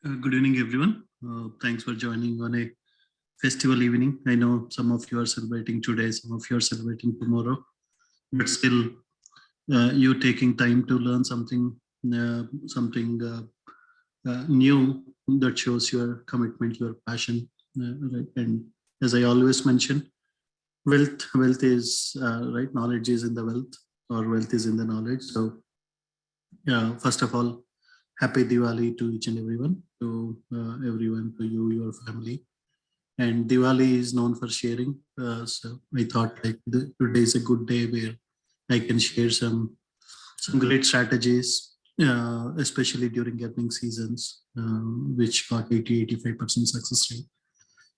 Good evening, everyone. Thanks for joining on a festival evening. I know some of you are celebrating today, some of you are celebrating tomorrow, but still, you taking time to learn something new that shows your commitment, your passion. Right? And as I always mention, wealth is right. Knowledge is in the wealth, or wealth is in the knowledge. So, first of all, happy Diwali to each and everyone, to you, your family. And Diwali is known for sharing. So I thought like today is a good day where I can share some great strategies, especially during earning seasons, which got 80-85% success rate.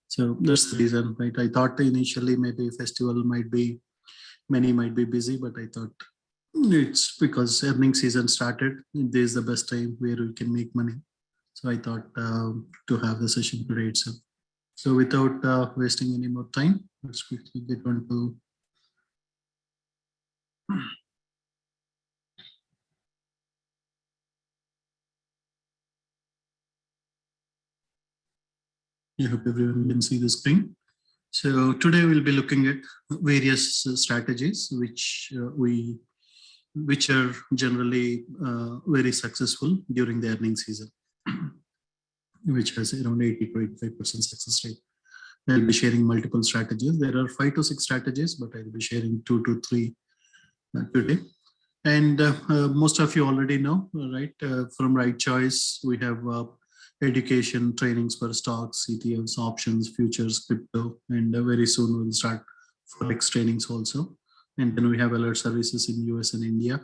So that's the reason, right? I thought initially maybe festival might be many might be busy, but I thought it's because earning season started. This is the best time where we can make money. So I thought to have the session today itself. So without wasting any more time, let's quickly get on to I hope everyone can see the screen. So today we'll be looking at various strategies which are generally very successful during the earning season, which has around 80-85% success rate. I'll be sharing multiple strategies. There are 5 to 6 strategies, but I'll be sharing 2 to 3 today. And most of you already know, right? From Right Choice, we have education trainings for stocks, ETFs, options, futures, crypto, and very soon we'll start forex trainings also. And then we have alert services in US and India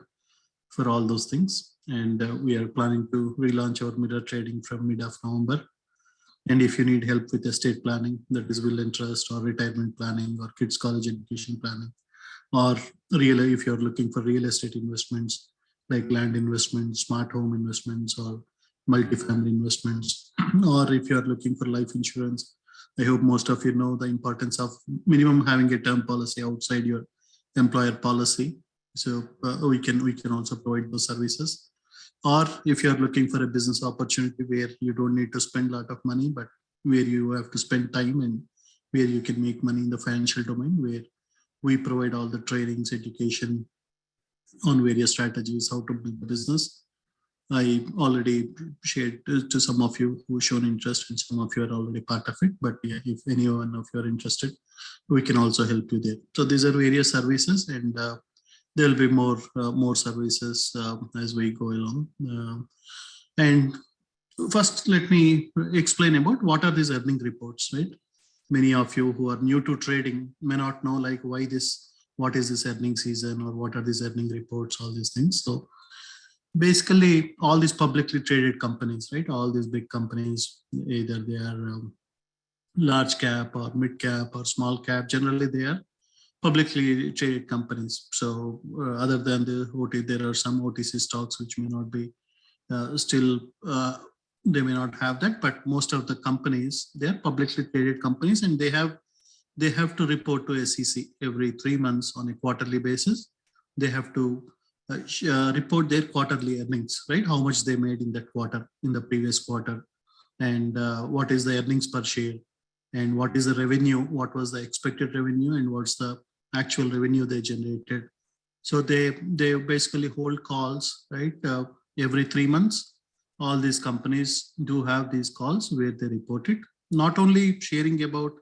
for all those things. And we are planning to relaunch our mirror trading from mid of November. And if you need help with estate planning, that is will and trust, or retirement planning, or kids college education planning, or really if you're looking for real estate investments like land investments, smart home investments, or multifamily investments, or if you're looking for life insurance, I hope most of you know the importance of minimum having a term policy outside your employer policy. So we can also provide those services. Or if you're looking for a business opportunity where you don't need to spend a lot of money, but where you have to spend time and where you can make money in the financial domain, where we provide all the trainings, education on various strategies, how to build the business. I already shared to some of you who shown interest, and some of you are already part of it. But yeah, if any one of you are interested, we can also help you there. So these are various services, and there will be more services as we go along. And first, let me explain about what are these earning reports, right? Many of you who are new to trading may not know like what is this earning season, or what are these earning reports, all these things. So basically all these publicly traded companies, right? All these big companies, either they are large cap or mid cap or small cap, generally they are publicly traded companies. So other than the OT, there are some OTC stocks which may not be still they may not have that, but most of the companies, they are publicly traded companies, and they have to report to SEC every 3 months on a quarterly basis. They have to report their quarterly earnings, right? How much they made in that quarter, in the previous quarter, and what is the earnings per share, and what is the revenue, what was the expected revenue, and what's the actual revenue they generated. So they basically hold calls, right? Every 3 months, all these companies do have these calls where they report it. Not only sharing about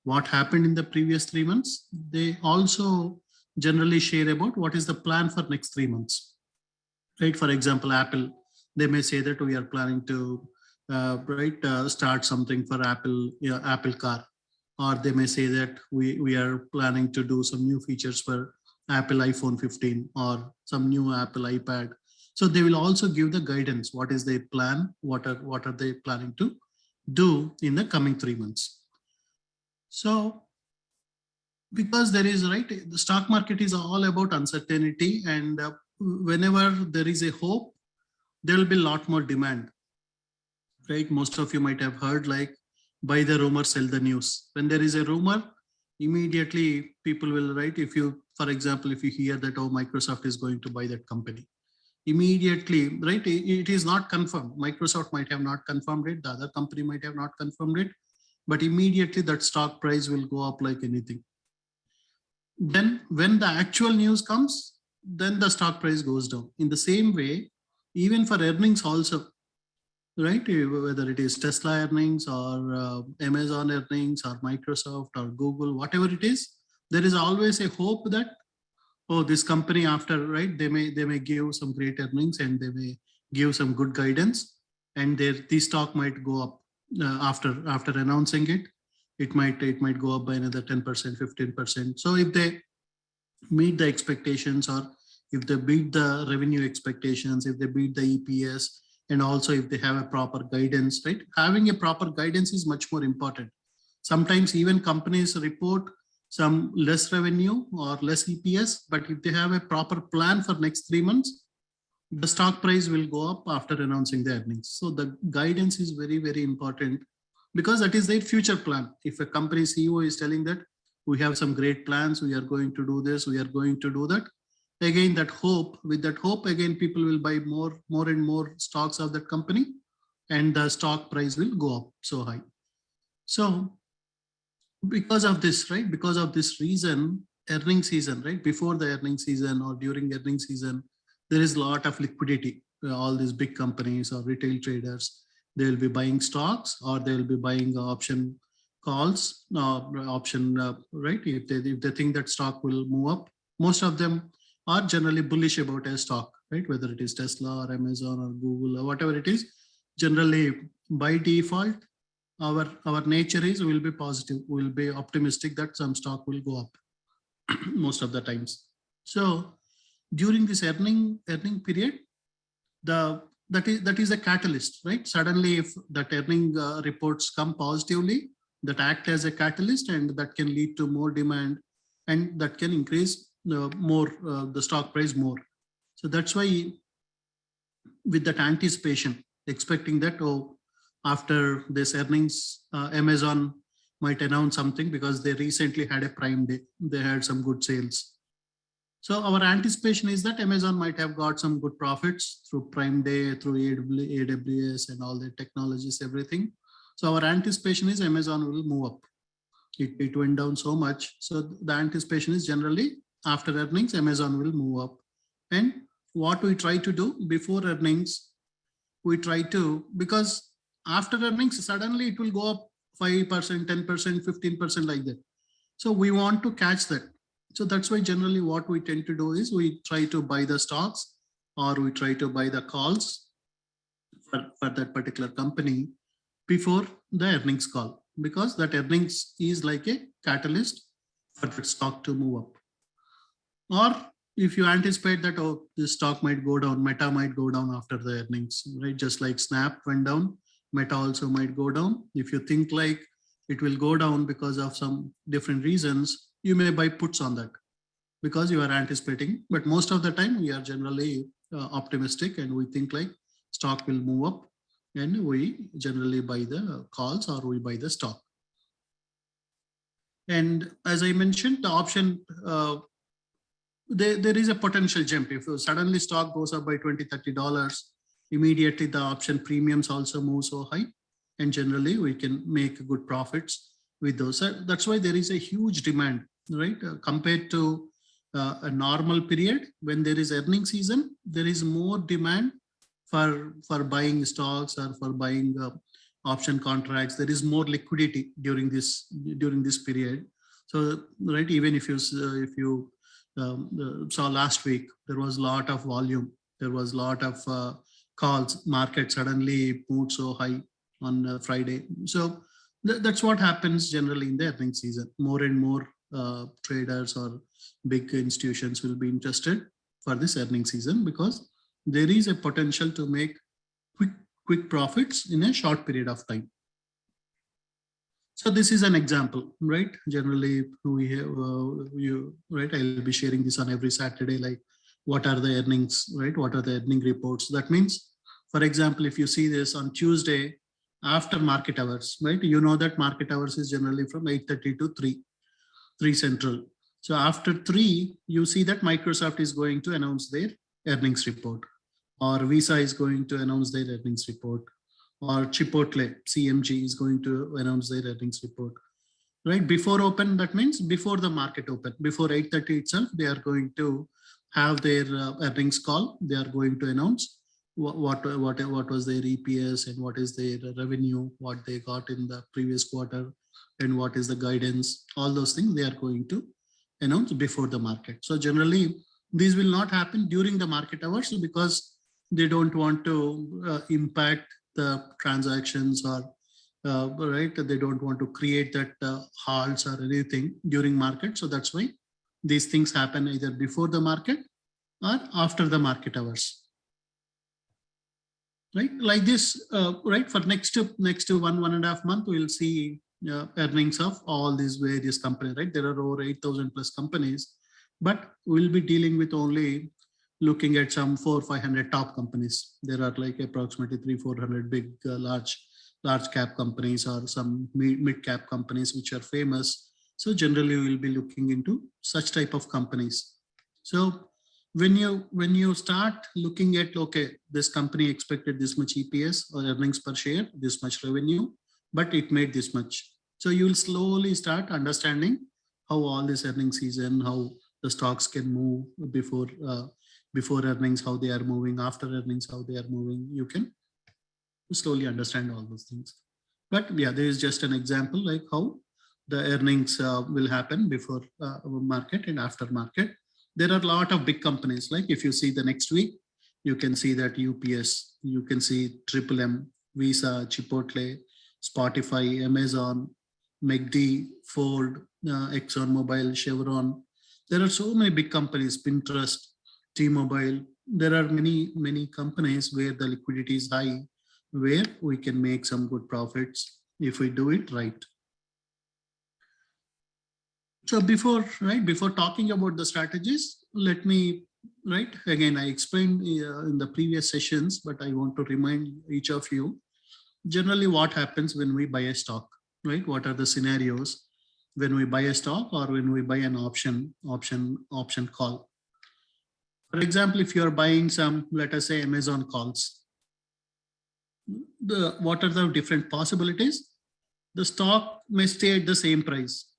what happened in the previous 3 months, they also generally share about what is the plan for next 3 months, right? For example, Apple, they may say that we are planning to start something for Apple car, or they may say that we are planning to do some new features for Apple iPhone 15 or some new Apple iPad. So they will also give the guidance. What is their plan? What are they planning to do in the coming 3 months? So because there is, right, the stock market is all about uncertainty, and whenever there is a hope, there will be a lot more demand, right? Most of you might have heard like buy the rumor, sell the news. When there is a rumor, immediately people will write. If you, for example, if you hear that, oh, Microsoft is going to buy that company, immediately, right? It is not confirmed. Microsoft might have not confirmed it. The other company might have not confirmed it, but immediately that stock price will go up like anything. Then when the actual news comes, then the stock price goes down. In the same way, even for earnings also, right? Whether it is Tesla earnings or Amazon earnings or Microsoft or Google, whatever it is, there is always a hope that, oh, this company after, right, they may give some great earnings and they may give some good guidance, and the stock might go up after announcing it. It might go up by another 10%, 15%. So if they meet the expectations, or if they beat the revenue expectations, if they beat the EPS, and also if they have a proper guidance, right? Having a proper guidance is much more important. Sometimes even companies report some less revenue or less EPS, but if they have a proper plan for next 3 months, the stock price will go up after announcing the earnings. So the guidance is very, very important, because that is their future plan. If a company CEO is telling that we have some great plans, we are going to do this, we are going to do that, again, with that hope, again, people will buy more and more stocks of that company, and the stock price will go up so high. So because of this, right, because of this reason, earnings season, right, before the earnings season or during earnings season, there is a lot of liquidity. All these big companies or retail traders, they will be buying stocks, or they will be buying option calls, option, right? If they think that stock will move up, most of them are generally bullish about a stock, right? Whether it is Tesla or Amazon or Google or whatever it is, generally by default, our nature is we'll be positive, we'll be optimistic that some stock will go up most of the times. So during this earning period, that is a catalyst, right? Suddenly, if that earning reports come positively, that act as a catalyst, and that can lead to more demand, and that can increase the stock price more. So that's why, with that anticipation, expecting that, oh, after this earnings, Amazon might announce something, because they recently had a Prime Day, they had some good sales. So our anticipation is that Amazon might have got some good profits through Prime Day, through AWS and all the technologies, everything. So our anticipation is Amazon will move up. It went down so much. So the anticipation is generally after earnings, Amazon will move up. And what we try to do before earnings, we try to, because after earnings, suddenly it will go up 5%, 10%, 15% like that. So we want to catch that. So that's why generally what we tend to do is we try to buy the stocks, or we try to buy the calls for that particular company before the earnings call, because that earnings is like a catalyst for the stock to move up. Or if you anticipate that, oh, this stock might go down, Meta might go down after the earnings, right? Just like Snap went down, Meta also might go down. If you think like it will go down because of some different reasons, you may buy puts on that, because you are anticipating. But most of the time, we are generally optimistic, and we think like stock will move up, and we generally buy the calls, or we buy the stock. And as I mentioned, the option, there is a potential jump. If suddenly stock goes up by $20, $30, immediately the option premiums also move so high, and generally we can make good profits with those. That's why there is a huge demand, right? Compared to a normal period, when there is earning season, there is more demand for buying stocks or for buying option contracts. There is more liquidity during this period. So, right, even if you saw last week, there was a lot of volume, there was a lot of calls. Market suddenly moved so high on Friday. So that's what happens generally in the earnings season. More and more traders or big institutions will be interested for this earnings season, because there is a potential to make quick profits in a short period of time. So this is an example, right? Generally, we have, right? I'll be sharing this on every Saturday, like what are the earnings, right? What are the earning reports? That means, for example, if you see this on Tuesday after market hours, right? You know that market hours is generally from 8:30 to 3 Central. So after 3, you see that Microsoft is going to announce their earnings report. or Visa is going to announce their earnings report, or Chipotle, CMG, is going to announce their earnings report. Right before open, that means before the market open, before 8:30 itself, they are going to have their earnings call. They are going to announce what was their EPS and what is their revenue, what they got in the previous quarter, and what is the guidance. All those things they are going to announce before the market. So generally, these will not happen during the market hours because they don't want to impact the transactions, or right, they don't want to create that halts or anything during market. So that's why these things happen either before the market or after the market hours. Right, like this, right, for next to 1.5 months, we'll see earnings of all these various companies. Right, there are over 8,000 plus companies, but we'll be dealing with only looking at some 400-500 top companies. There are like approximately 300-400 big large cap companies, or some mid cap companies which are famous. So generally we'll be looking into such type of companies. So when you start looking at, okay, this company expected this much EPS or earnings per share, this much revenue, but it made this much. So you will slowly start understanding how all this earnings season, how the stocks can move before earnings, how they are moving, after earnings, how they are moving. You can slowly understand all those things. But yeah, there is just an example like how the earnings will happen before market and after market. There are a lot of big companies. Like if you see the next week, you can see that UPS, you can see Triple M, Visa, Chipotle, Spotify, Amazon, McD, Ford, ExxonMobil, Chevron. There are so many big companies, Pinterest, T-Mobile. There are many companies where the liquidity is high, where we can make some good profits if we do it right. So before talking about the strategies, let me, again, I explained in the previous sessions, but I want to remind each of you, generally what happens when we buy a stock, right? What are the scenarios when we buy a stock or when we buy an option call? For example, if you're buying some, let us say Amazon calls, what are the different possibilities? The stock may stay at the same price,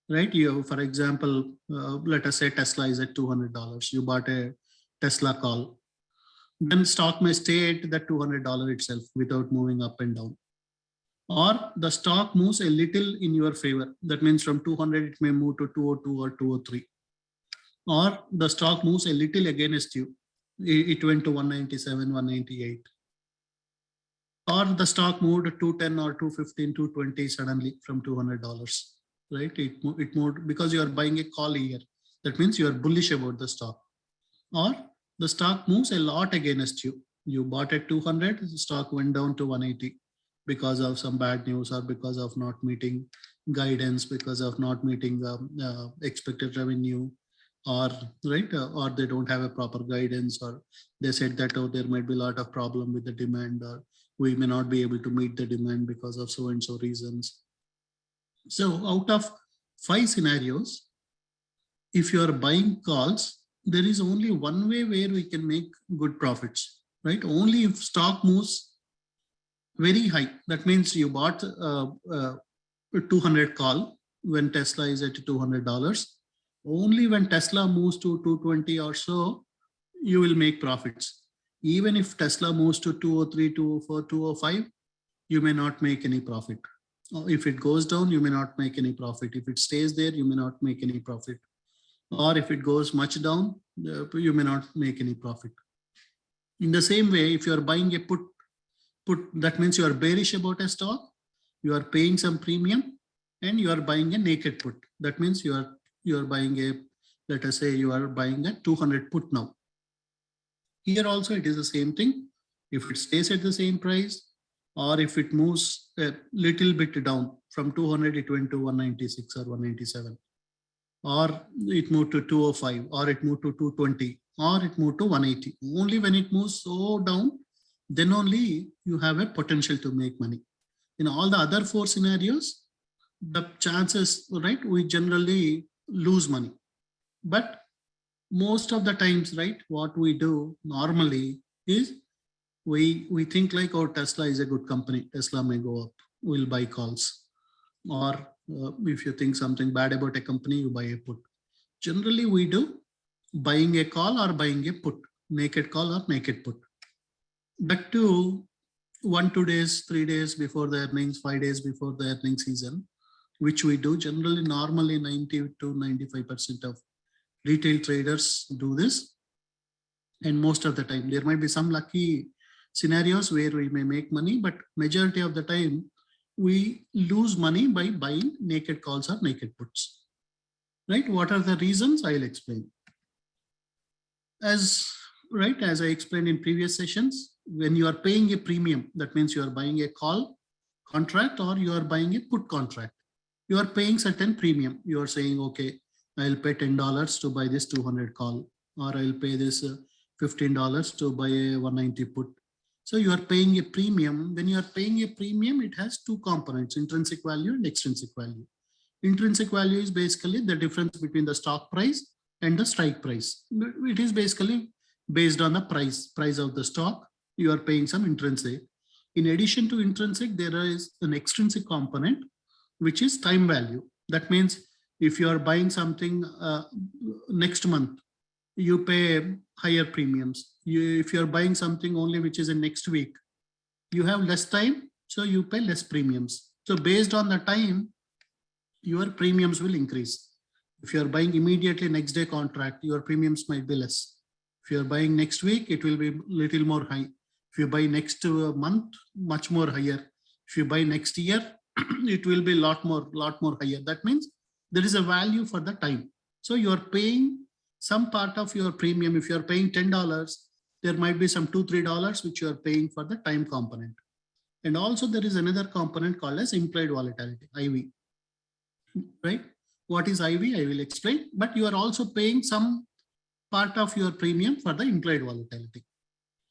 right? You, for example, let us say Tesla is at $200. You bought a Tesla call. Then stock may stay at the $200 itself without moving up and down. Or the stock moves a little in your favor. That means from 200, it may move to 202 or 203. Or the stock moves a little against you. It went to 197, 198. Or the stock moved to 210 or 215, 220 suddenly from $200. Right? It moved because you are buying a call here. That means you are bullish about the stock. Or the stock moves a lot against you. You bought at 200, the stock went down to 180 because of some bad news, or because of not meeting guidance, because of not meeting the expected revenue, or or they don't have a proper guidance, or they said that, oh, there might be a lot of problem with the demand, or we may not be able to meet the demand because of so and so reasons. So out of 5 scenarios, if you are buying calls, there is only one way where we can make good profits, right? Only if stock moves very high. That means you bought a 200 call when Tesla is at $200. Only when Tesla moves to 220 or so, you will make profits. Even if Tesla moves to 203, 204, 205, you may not make any profit. If it goes down, you may not make any profit. If it stays there, you may not make any profit. Or if it goes much down, you may not make any profit. In the same way, if you are buying a put, that means you are bearish about a stock, you are paying some premium, and you are buying a naked put. That means you are buying a, let us say you are buying a 200 put now. Here also it is the same thing. If it stays at the same price, or if it moves a little bit down from 200, it went to 196 or 197, or it moved to 205, or it moved to 220, or it moved to 180. Only when it moves so down, then only you have a potential to make money. In all the other 4 scenarios, the chances, right, we generally lose money. But most of the times, right, what we do normally is we think like, oh, Tesla is a good company. Tesla may go up. We'll buy calls. Or if you think something bad about a company, you buy a put. Generally, we do buying a call or buying a put, naked call or naked put. That too, 1-2 days, 3 days before the earnings, 5 days before the earnings season, which we do generally, normally 90 to 95% of retail traders do this. And most of the time, there might be some lucky scenarios where we may make money, but majority of the time, we lose money by buying naked calls or naked puts. Right? What are the reasons? I'll explain. As I explained in previous sessions, when you are paying a premium, that means you are buying a call contract or you are buying a put contract. You are paying certain premium. You are saying, okay, I'll pay $10 to buy this 200 call, or I'll pay this $15 to buy a 190 put. So you are paying a premium. When you are paying a premium, it has two components, intrinsic value and extrinsic value. Intrinsic value is basically the difference between the stock price and the strike price. It is basically based on the price of the stock. You are paying some intrinsic. In addition to intrinsic, there is an extrinsic component, which is time value. That means if you are buying something next month, you pay higher premiums. If you are buying something only which is in next week, you have less time, so you pay less premiums. So based on the time, your premiums will increase. If you are buying immediately next day contract, your premiums might be less. If you are buying next week, it will be little more high. If you buy next month, much more higher. If you buy next year, it will be lot more higher. That means there is a value for the time. So you are paying some part of your premium. If you are paying $10, there might be some $2-3 which you are paying for the time component. And also there is another component called as implied volatility, IV. Right? What is IV? I will explain. But you are also paying some part of your premium for the implied volatility.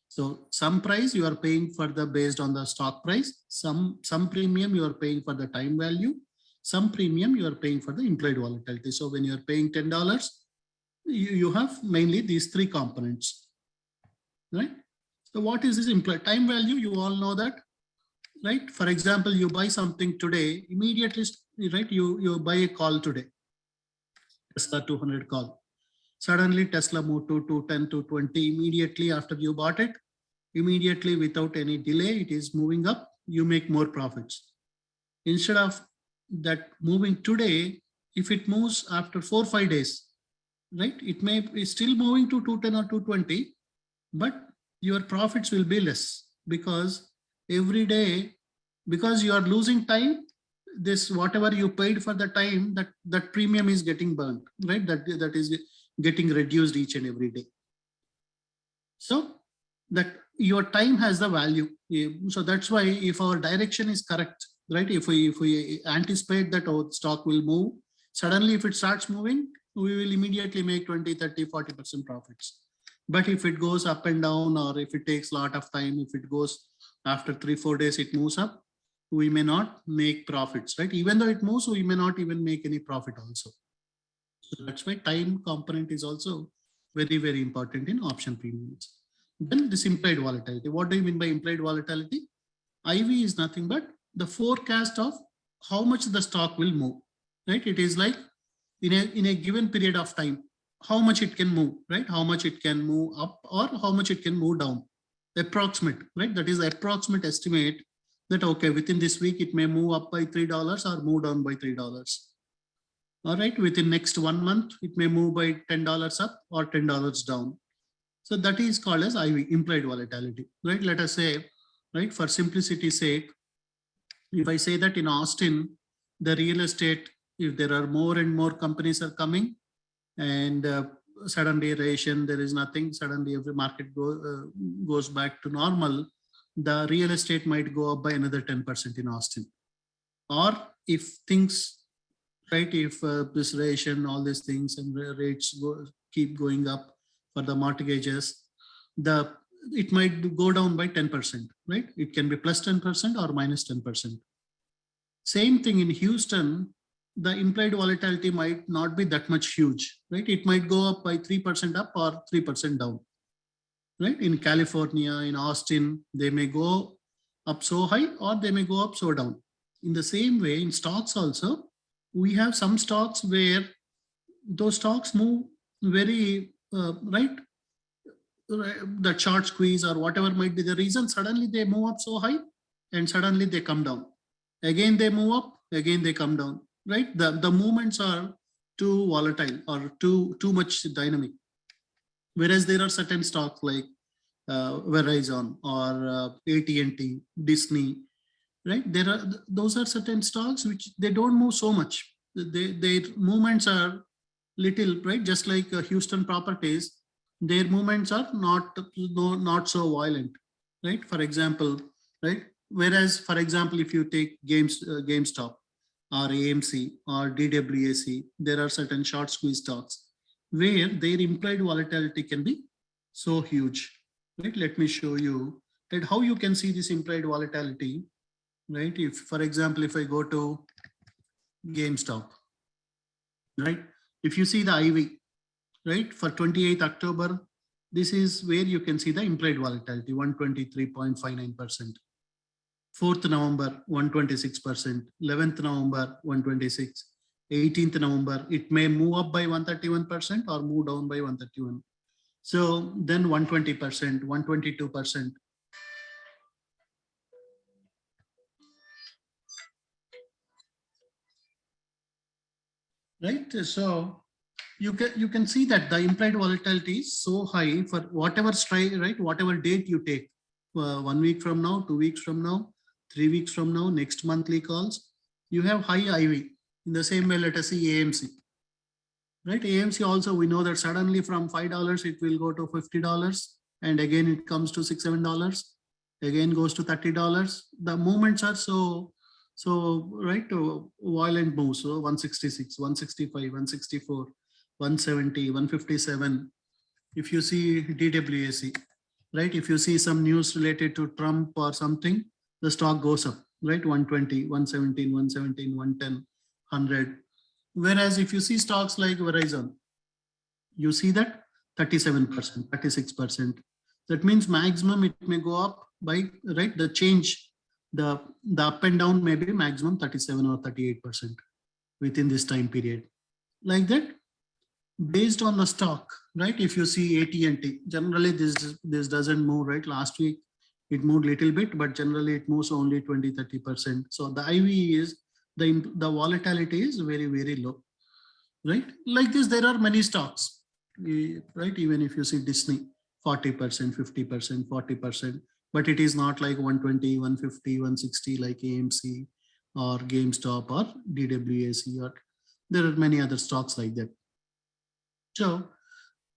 So some price you are paying for the based on the stock price. Some premium you are paying for the time value. Some premium you are paying for the implied volatility. So when you are paying $10, you have mainly these three components. Right? So what is this implied time value? You all know that. Right? For example, you buy something today, immediately, right? You buy a call today, Tesla 200 call. Suddenly Tesla moved to 210 to 20 immediately after you bought it. Immediately without any delay, it is moving up. You make more profits. Instead of that moving today, if it moves after 4 or 5 days, right? It may be still moving to 210 or 220, but your profits will be less because every day, because you are losing time, this whatever you paid for the time, that premium is getting burned, right? That is getting reduced each and every day. So that your time has the value. So that's why if our direction is correct, right? If we anticipate that our stock will move, suddenly if it starts moving, we will immediately make 20, 30, 40% profits. But if it goes up and down, or if it takes a lot of time, if it goes after 3-4 days, it moves up, we may not make profits, right? Even though it moves, we may not even make any profit also. So that's why time component is also very, very important in option premiums. Then this implied volatility. What do you mean by implied volatility? IV is nothing but the forecast of how much the stock will move, right? It is like in a given period of time, how much it can move, right? How much it can move up or how much it can move down. Approximate, right? That is the approximate estimate that, okay, within this week, it may move up by $3 or move down by $3. All right, within next 1 month, it may move by $10 up or $10 down. So that is called as IV, implied volatility, right? Let us say, right, for simplicity's sake, if I say that in Austin, the real estate, if there are more and more companies are coming and suddenly ration, there is nothing, suddenly every market goes back to normal, the real estate might go up by another 10% in Austin. Or if things, right, if this ration, all these things and rates keep going up for the mortgages, it might go down by 10%, right? It can be plus 10% or minus 10%. Same thing in Houston, the implied volatility might not be that much huge, right? It might go up by 3% up or 3% down, right? In California, in Austin, they may go up so high or they may go up so down. In the same way, in stocks also, we have some stocks where those stocks move very, right? The short squeeze or whatever might be the reason, suddenly they move up so high and suddenly they come down. Again, they move up, again they come down, right? The movements are too volatile or too much dynamic. Whereas there are certain stocks like Verizon or AT&T, Disney, right? Those are certain stocks which they don't move so much. Their movements are little, right? Just like Houston Properties, their movements are not so violent, right? For example, right? Whereas, for example, if you take GameStop or AMC or DWAC, there are certain short squeeze stocks where their implied volatility can be so huge, right? Let me show you that how you can see this implied volatility, right? If, for example, if I go to GameStop, right? If you see the IV, right, for 28th October, this is where you can see the implied volatility, 123.59%. 4th November, 126%. 11th November, 126. 18th November, it may move up by 131% or move down by 131. So then 120%, 122%. Right? So you can see that the implied volatility is so high for whatever strike, right? Whatever date you take, 1 week from now, 2 weeks from now, 3 weeks from now, next monthly calls, you have high IV. In the same way, let us see AMC, right? AMC also, we know that suddenly from $5, it will go to $50. And again, it comes to $6, $7, again goes to $30. The movements are so, right, violent moves. So 166, 165, 164, 170, 157. If you see DWAC, right? If you see some news related to Trump or something, the stock goes up, right? 120, 117, 117, 110, 100. Whereas if you see stocks like Verizon, you see that 37%, 36%. That means maximum it may go up by, right? The change, the up and down may be maximum 37 or 38% within this time period. Like that, based on the stock, right? If you see AT&T, generally this doesn't move, right? Last week it moved little bit, but generally it moves only 20, 30%. So the IV is, the volatility is very, very low, right? Like this, there are many stocks, right? Even if you see Disney, 40%, 50%, 40%, but it is not like 120, 150, 160 like AMC or GameStop or DWAC, or there are many other stocks like that. So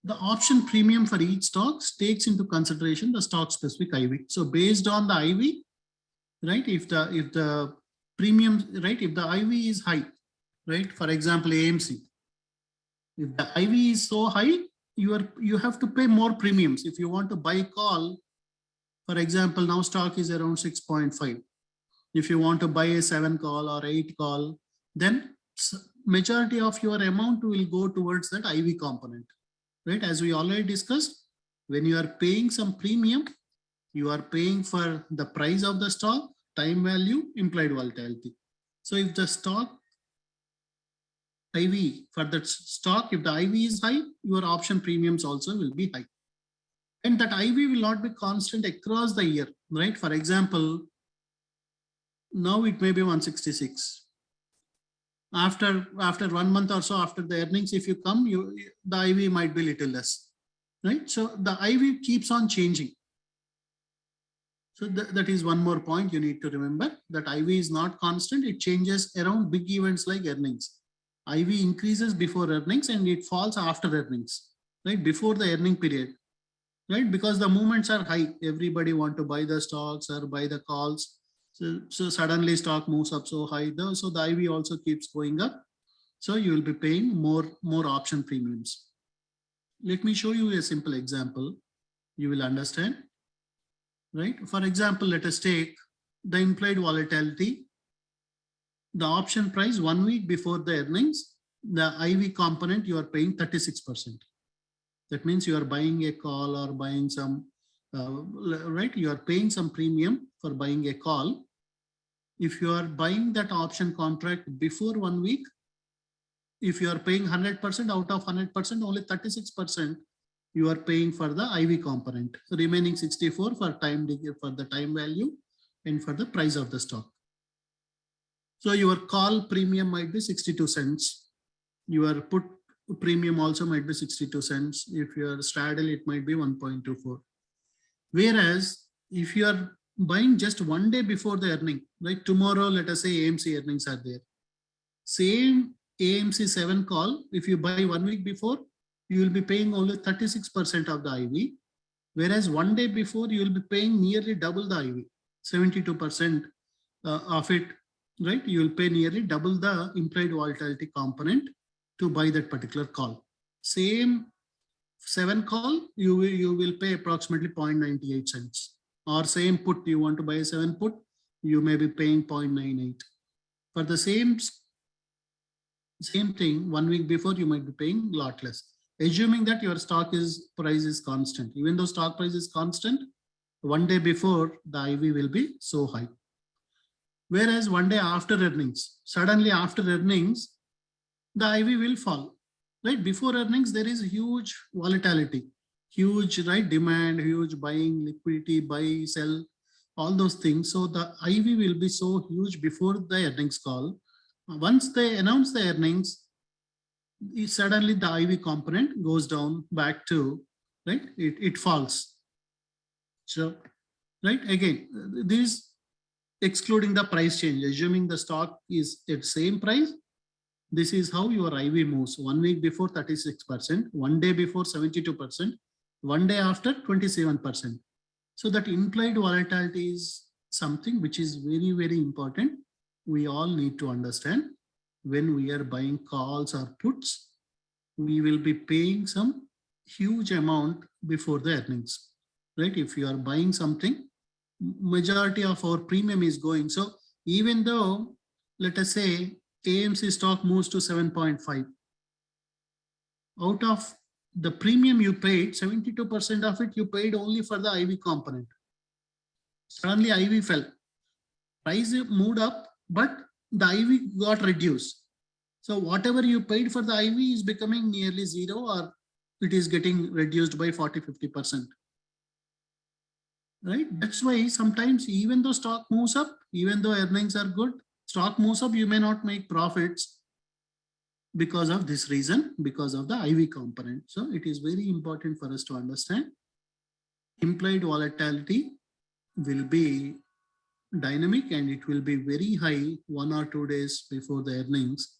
the option premium for each stock takes into consideration the stock specific IV. So based on the IV, right? If the premium, right? If the IV is high, right? For example, AMC, if the IV is so high, you have to pay more premiums. If you want to buy call, for example, now stock is around 6.5. If you want to buy a 7 call or 8 call, then majority of your amount will go towards that IV component, right? As we already discussed, when you are paying some premium, you are paying for the price of the stock, time value, implied volatility. So if the stock IV for that stock, if the IV is high, your option premiums also will be high. And that IV will not be constant across the year, right? For example, now it may be 166. After 1 month or so after the earnings, if you come, the IV might be little less, right? So the IV keeps on changing. So that is one more point you need to remember, that IV is not constant. It changes around big events like earnings. IV increases before earnings and it falls after earnings, right? Before the earning period, right? Because the movements are high. Everybody want to buy the stocks or buy the calls. So suddenly stock moves up so high, so the IV also keeps going up. So you will be paying more option premiums. Let me show you a simple example. You will understand, right? For example, let us take the implied volatility. The option price 1 week before the earnings, the IV component, you are paying 36%. That means you are buying a call or buying some right? You are paying some premium for buying a call. If you are buying that option contract before 1 week, if you are paying 100% out of 100%, only 36% you are paying for the IV component. Remaining 64 for the time value and for the price of the stock. So your call premium might be 62 cents. Your put premium also might be 62 cents. If you are straddle, it might be 1.24. Whereas if you are buying just 1 day before the earning, like tomorrow, let us say AMC earnings are there. Same AMC 7 call, if you buy 1 week before, you will be paying only 36% of the IV. Whereas 1 day before, you will be paying nearly double the IV, 72% of it, right? You will pay nearly double the implied volatility component to buy that particular call. Same 7 call, you will pay approximately 0.98 cents. Or same put, you want to buy a 7 put, you may be paying 0.98. For the same thing, 1 week before, you might be paying a lot less. Assuming that your price is constant. Even though stock price is constant, 1 day before, the IV will be so high. Whereas 1 day after earnings, suddenly after earnings, the IV will fall. Right? Before earnings, there is huge volatility, huge right demand, huge buying, liquidity, buy, sell, all those things. So the IV will be so huge before the earnings call. Once they announce the earnings, suddenly the IV component goes down back to, right? It falls. So, right, again, this excluding the price change, assuming the stock is at same price, this is how your IV moves. 1 week before 36%, 1 day before 72%, 1 day after 27%. So that implied volatility is something which is very, very important. We all need to understand when we are buying calls or puts, we will be paying some huge amount before the earnings, right? If you are buying something, majority of our premium is going. So even though, let us say, AMC stock moves to 7.5, out of the premium you paid, 72% of it you paid only for the IV component. Suddenly IV fell, price moved up, but the IV got reduced. So whatever you paid for the IV is becoming nearly zero, or it is getting reduced by 40-50%. Right? That's why sometimes even though stock moves up, even though earnings are good, stock moves up, you may not make profits because of this reason, because of the IV component. So it is very important for us to understand implied volatility will be dynamic and it will be very high 1 or 2 days before the earnings.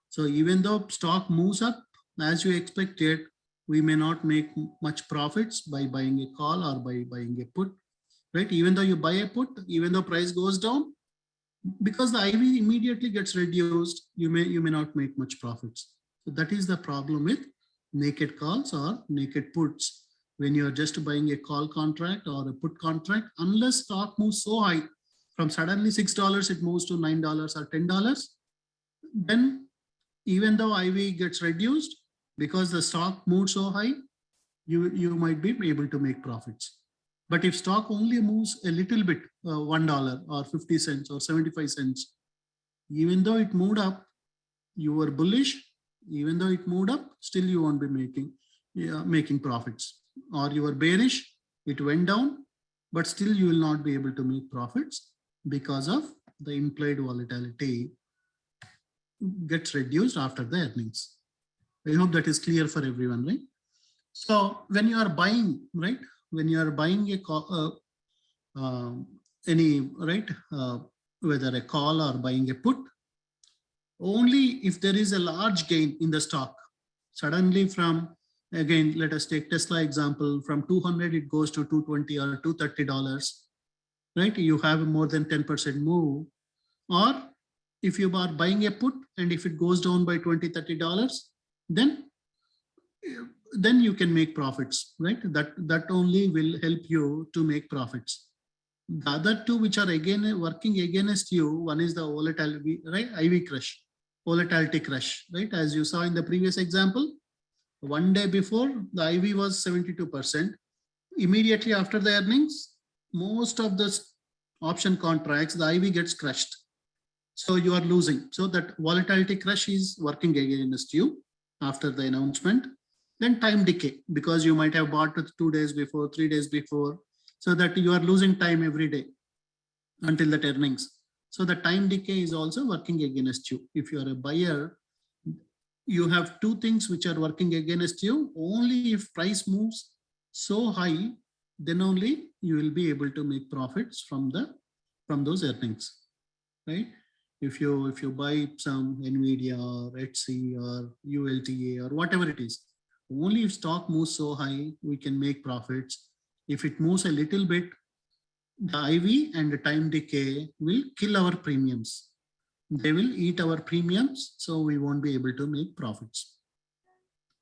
So even though stock moves up as you expected, we may not make much profits by buying a call or by buying a put, right? Even though you buy a put, even though price goes down, because the IV immediately gets reduced, you may not make much profits. So that is the problem with naked calls or naked puts. When you are just buying a call contract or a put contract, unless stock moves so high, from suddenly $6 it moves to $9 or $10, then even though IV gets reduced, because the stock moved so high, you might be able to make profits. But if stock only moves a little bit, $1 or 50 cents or 75 cents, even though it moved up, you were bullish, even though it moved up, still you won't be making profits. Or you were bearish, it went down, but still you will not be able to make profits because of the implied volatility gets reduced after the earnings. I hope that is clear for everyone, right? So when you are buying, right? When you are buying whether a call or buying a put, only if there is a large gain in the stock, suddenly from, again, let us take Tesla example, from 200 it goes to 220 or $230, right? You have more than 10% move. Or if you are buying a put and if it goes down by $20-30, then you can make profits, right? That only will help you to make profits. The other two, which are again working against you, one is the volatility, right? IV crush, volatility crush, right? As you saw in the previous example, 1 day before the IV was 72%. immediately after the earnings, most of the option contracts, the IV gets crushed. So you are losing. So that volatility crush is working against you after the announcement. Then time decay, because you might have bought it 2 days before, 3 days before, so that you are losing time every day until that earnings. So the time decay is also working against you. If you are a buyer, you have two things which are working against you. Only if price moves so high, then only you will be able to make profits from those earnings, right? If you buy some Nvidia or Etsy or ULTA or whatever it is, only if stock moves so high, we can make profits. If it moves a little bit, the IV and the time decay will kill our premiums. They will eat our premiums, so we won't be able to make profits.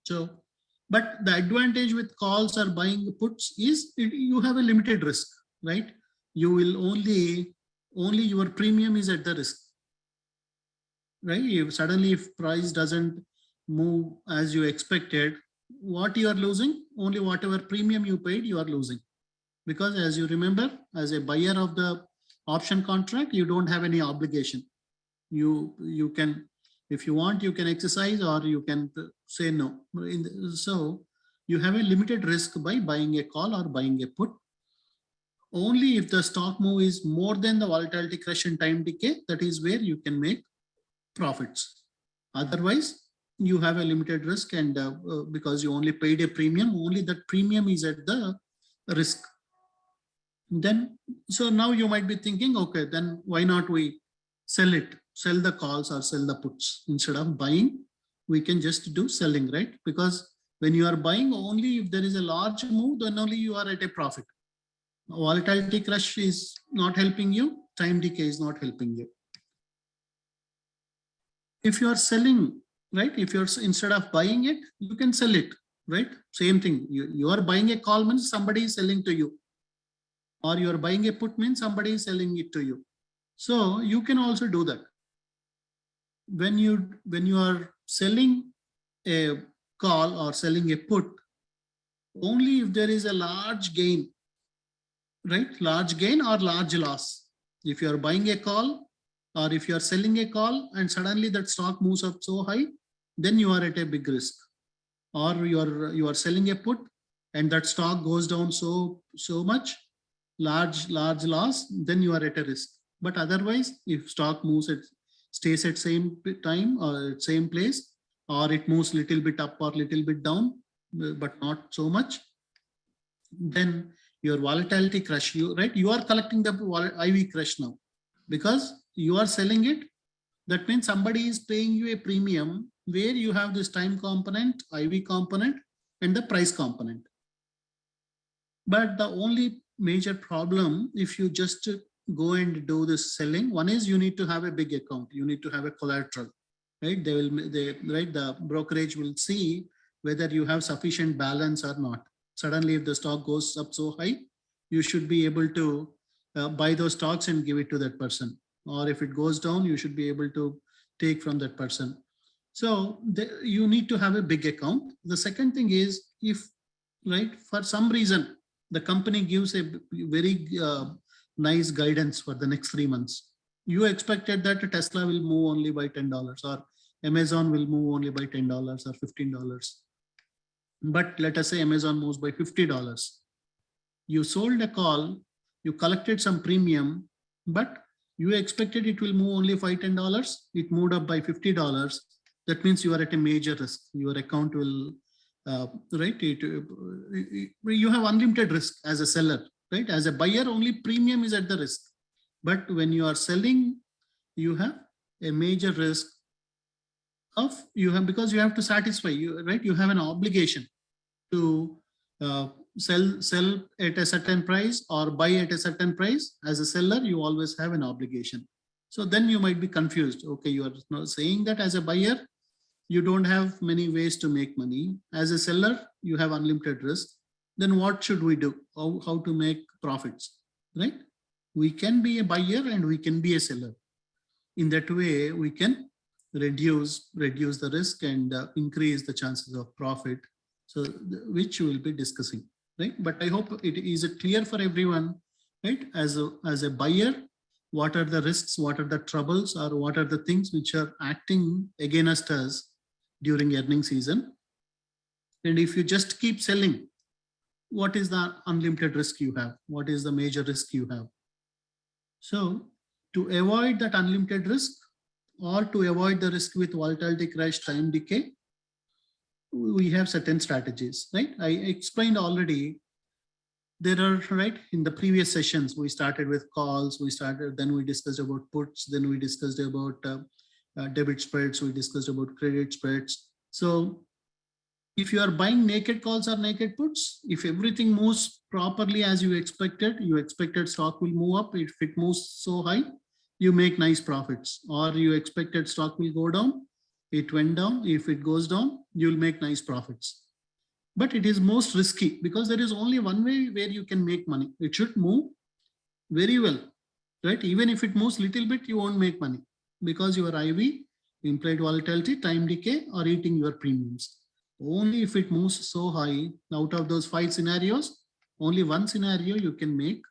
So, but the advantage with calls or buying puts is you have a limited risk, right? You will only your premium is at the risk, right? If suddenly if price doesn't move as you expected, what you are losing? Only whatever premium you paid, you are losing. Because as you remember, as a buyer of the option contract, you don't have any obligation. You can, if you want, you can exercise or you can say no. So you have a limited risk by buying a call or buying a put. Only if the stock move is more than the volatility crush and time decay, that is where you can make profits. Otherwise, you have a limited risk, and because you only paid a premium, only that premium is at the risk. Then, so now you might be thinking, okay, then why not we sell the calls or sell the puts instead of buying? We can just do selling, right? Because when you are buying, only if there is a large move, then only you are at a profit. Volatility crush is not helping you, time decay is not helping you. If you are selling, right? If you're instead of buying it, you can sell it, right? Same thing. You are buying a call means somebody is selling to you, or you are buying a put means somebody is selling it to you. So you can also do that. When you are selling a call or selling a put, only if there is a large gain, right? Large gain or large loss. If you are buying a call or if you are selling a call and suddenly that stock moves up so high, then you are at a big risk. Or you are selling a put and that stock goes down so much, large loss, then you are at a risk. But otherwise, if stock moves, it stays at same time or at same place, or it moves little bit up or little bit down, but not so much, then your volatility crush, you are collecting the IV crush now because you are selling it. That means somebody is paying you a premium where you have this time component, IV component, and the price component. But the only major problem, if you just go and do this selling, one is you need to have a big account. You need to have a collateral, right? The brokerage will see whether you have sufficient balance or not. Suddenly, if the stock goes up so high, you should be able to buy those stocks and give it to that person. Or if it goes down, you should be able to take from that person. So you need to have a big account. The second thing is, if, right, for some reason, the company gives a very nice guidance for the next 3 months. You expected that Tesla will move only by $10 or Amazon will move only by $10 or $15. But let us say Amazon moves by $50. You sold a call, you collected some premium, but you expected it will move only $5-10. It moved up by $50. That means you are at a major risk. Your account will, right? You have unlimited risk as a seller, right? As a buyer, only premium is at the risk. But when you are selling, you have a major risk of because you have to satisfy you, right? You have an obligation to sell at a certain price or buy at a certain price. As a seller, you always have an obligation. So then you might be confused. Okay, you are not saying that as a buyer, you don't have many ways to make money. As a seller, you have unlimited risk. Then what should we do? How to make profits, right? We can be a buyer and we can be a seller. In that way, we can reduce the risk and increase the chances of profit. So which we will be discussing. right? But I hope it is clear for everyone, right? As a buyer, what are the risks, what are the troubles, or what are the things which are acting against us during earning season? And if you just keep selling, what is the unlimited risk you have? What is the major risk you have? So to avoid that unlimited risk, or to avoid the risk with volatility, crash, time decay, we have certain strategies, right? I explained already. There are, right, in the previous sessions, we started with calls, then we discussed about puts, then we discussed about debit spreads, we discussed about credit spreads. So if you are buying naked calls or naked puts, if everything moves properly as you expected stock will move up. If it moves so high, you make nice profits. Or you expected stock will go down, it went down. If it goes down, you'll make nice profits. But it is most risky because there is only one way where you can make money. It should move very well, right? Even if it moves little bit, you won't make money because your IV, implied volatility, time decay, are eating your premiums. Only if it moves so high, out of those 5 scenarios, only one scenario you can make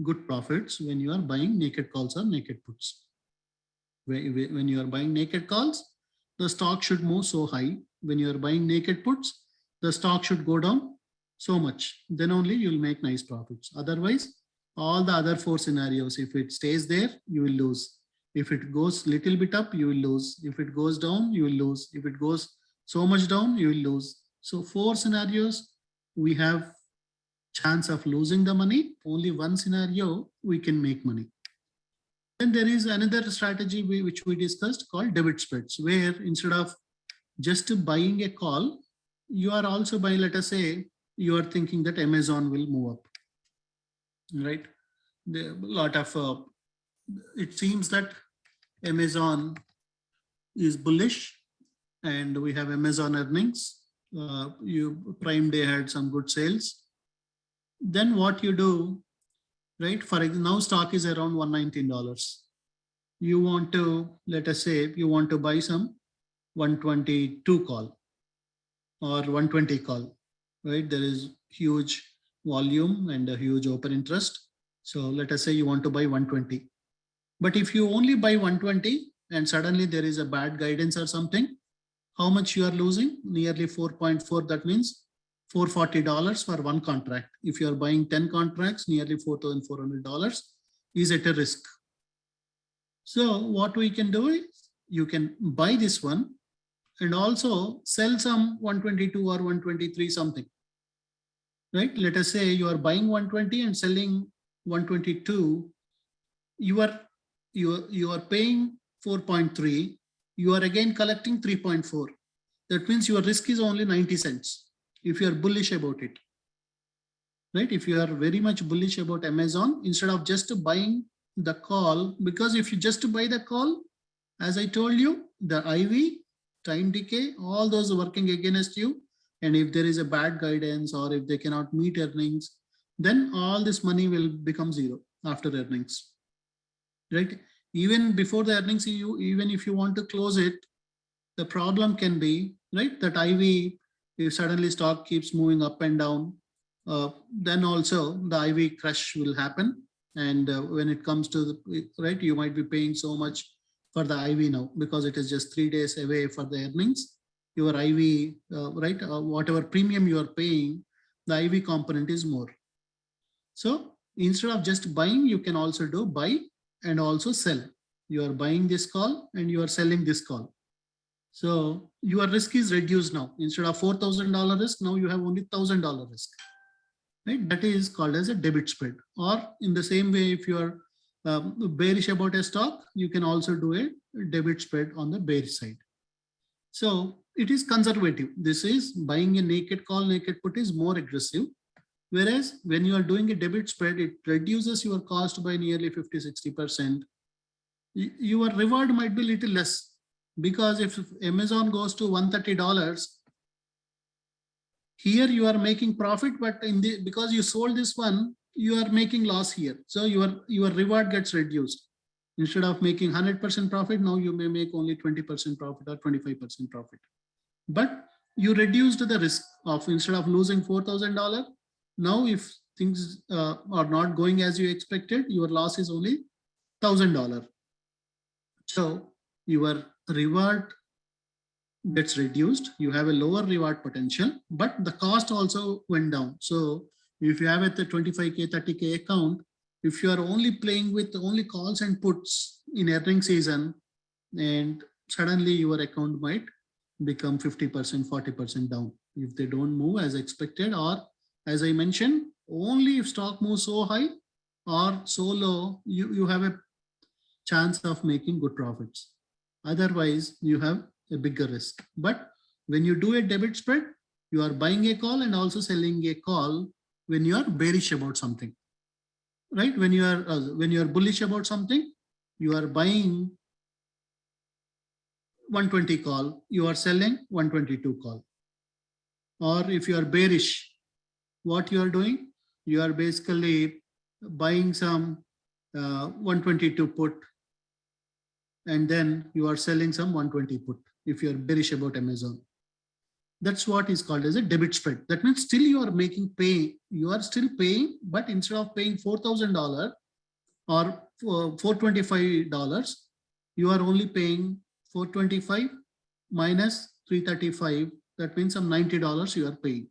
good profits when you are buying naked calls or naked puts. When you are buying naked calls, the stock should move so high. When you are buying naked puts, the stock should go down so much. Then only you'll make nice profits. Otherwise, all the other 4 scenarios, if it stays there, you will lose. If it goes little bit up, you will lose. If it goes down, you will lose. If it goes so much down, you will lose. So 4 scenarios, we have chance of losing the money. Only one scenario, we can make money. Then there is another strategy which we discussed called debit spreads, where instead of just buying a call, you are also buying, let us say, you are thinking that Amazon will move up, right? There a lot of, it seems that Amazon is bullish and we have Amazon earnings. Prime Day had some good sales. Then what you do, right? For example, now stock is around $119. You want to, let us say, you want to buy some 122 call or 120 call, right? There is huge volume and a huge open interest. So let us say you want to buy 120. But if you only buy 120 and suddenly there is a bad guidance or something, how much you are losing? Nearly 4.4. That means $440 for one contract. If you are buying 10 contracts, nearly $4,400 is at a risk. So what we can do is you can buy this one and also sell some 122 or 123 something, right? Let us say you are buying 120 and selling 122. You are paying 4.3. You are again collecting 3.4. That means your risk is only 90 cents if you are bullish about it, right? If you are very much bullish about Amazon, instead of just buying the call, because if you just buy the call, as I told you, the IV, time decay, all those are working against you. And if there is a bad guidance or if they cannot meet earnings, then all this money will become zero after earnings, right? Even before the earnings, even if you want to close it, the problem can be, right, that IV, if suddenly stock keeps moving up and down, then also the IV crush will happen. And when it comes to the, right, you might be paying so much for the IV now because it is just 3 days away for the earnings. Your IV, right, whatever premium you are paying, the IV component is more. So instead of just buying, you can also do buy and also sell. You are buying this call and you are selling this call. So your risk is reduced now. Instead of $4,000 risk, now you have only $1,000 risk, right? That is called as a debit spread. Or in the same way, if you are bearish about a stock, you can also do a debit spread on the bearish side. So it is conservative. This is buying a naked call, naked put is more aggressive. Whereas when you are doing a debit spread, it reduces your cost by nearly 50-60%. Your reward might be little less because if Amazon goes to $130, here you are making profit, but because you sold this one, you are making loss here. So your reward gets reduced. Instead of making 100% profit, now you may make only 20% profit or 25% profit. But you reduced the risk of, instead of losing $4,000, Now, if things are not going as you expected, your loss is only $1,000. So your reward gets reduced. You have a lower reward potential, but the cost also went down. So if you have a 25K, 30K account, if you are only playing with only calls and puts in earning season, and suddenly your account might become 50%, 40% down if they don't move as expected, or as I mentioned, only if stock moves so high or so low, you have a chance of making good profits. Otherwise, you have a bigger risk. But when you do a debit spread, you are buying a call and also selling a call when you are bearish about something, right? When you are bullish about something, you are buying 120 call, you are selling 122 call. Or if you are bearish, what you are doing? You are basically buying some 122 put, and then you are selling some 120 put if you are bearish about Amazon. That's what is called as a debit spread. That means still you are making pay, you are still paying, but instead of paying $4,000 or $425, you are only paying 425 minus 335. That means some $90 you are paying.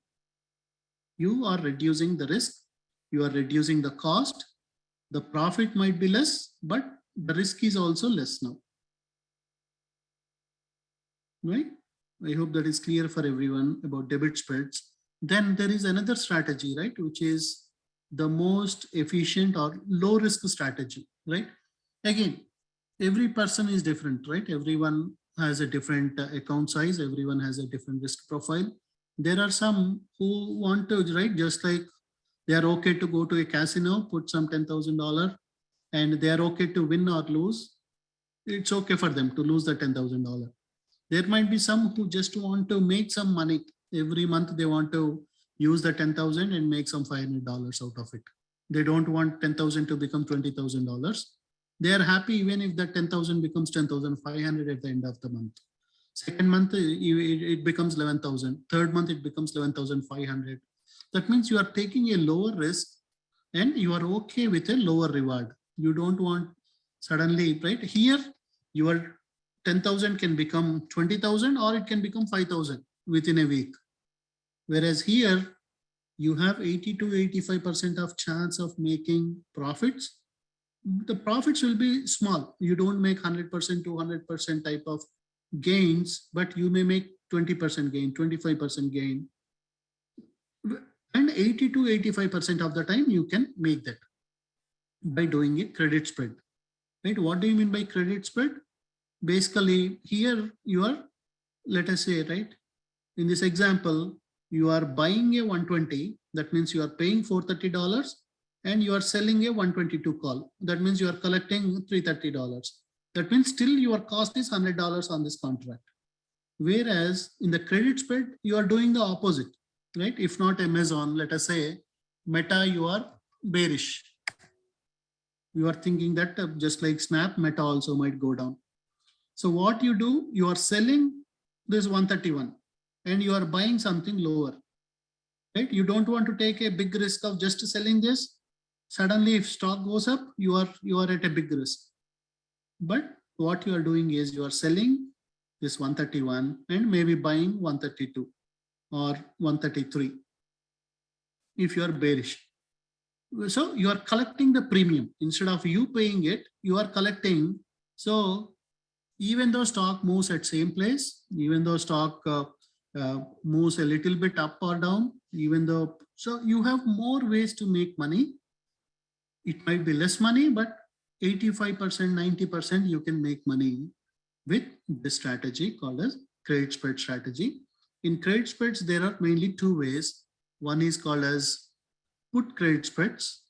You are reducing the risk, you are reducing the cost. The profit might be less, but the risk is also less now. Right? I hope that is clear for everyone about debit spreads. Then there is another strategy, right, which is the most efficient or low risk strategy, right? Again, every person is different, right? Everyone has a different account size, everyone has a different risk profile. There are some who want to, right, just like they are okay to go to a casino, put some $10,000, and they are okay to win or lose. It's okay for them to lose the $10,000. There might be some who just want to make some money. Every month they want to use the 10,000 and make some $500 out of it. They don't want 10,000 to become $20,000. They are happy even if that 10,000 becomes 10,500 at the end of the month. Second month, it becomes 11,000. Third month, it becomes 11,500. That means you are taking a lower risk and you are okay with a lower reward. You don't want suddenly, right? Here, your 10,000 can become 20,000 or it can become 5,000 within a week. Whereas here, you have 80 to 85% of chance of making profits. The profits will be small. You don't make 100%, 200% type of gains, but you may make 20% gain, 25% gain. And 80 to 85% of the time you can make that by doing a credit spread. Right? What do you mean by credit spread? Basically, here you are, let us say, right, in this example, you are buying a 120, that means you are paying $430 and you are selling a 122 call. That means you are collecting $330. That means still your cost is $100 on this contract. Whereas in the credit spread, you are doing the opposite, right? If not Amazon, let us say Meta, you are bearish. You are thinking that just like Snap, Meta also might go down. So what you do, you are selling this 131 and you are buying something lower, right? You don't want to take a big risk of just selling this. Suddenly, if stock goes up, you are at a big risk. But what you are doing is you are selling this 131 and maybe buying 132 or 133 if you are bearish. So you are collecting the premium. Instead of you paying it, you are collecting. So even though stock moves at same place, even though stock moves a little bit up or down, even though, so you have more ways to make money. It might be less money, but 85%, 90% you can make money with this strategy called as credit spread strategy. In credit spreads, there are mainly two ways. One is called as put credit spreads,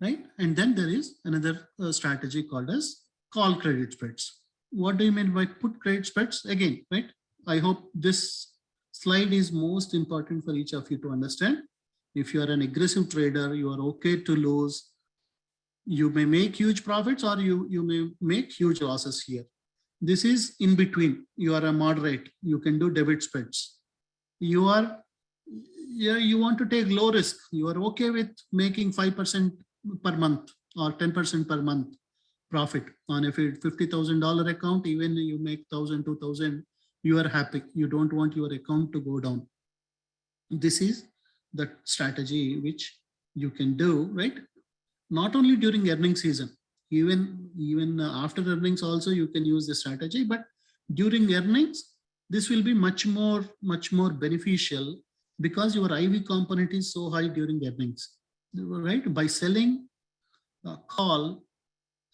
right? And then there is another strategy called as call credit spreads. What do you mean by put credit spreads? Again, right? I hope this slide is most important for each of you to understand. If you are an aggressive trader, you are okay to lose. You may make huge profits or you may make huge losses here. This is in between. You are a moderate. You can do debit spreads. You are Yeah, you want to take low risk. You are okay with making 5% per month or 10% per month profit on a $50,000 account. Even you make 1,000, 2,000, you are happy. You don't want your account to go down. This is the strategy which you can do, right? Not only during earning season, even after earnings also you can use the strategy, but during earnings this will be much more beneficial because your IV component is so high during earnings, right? By selling a call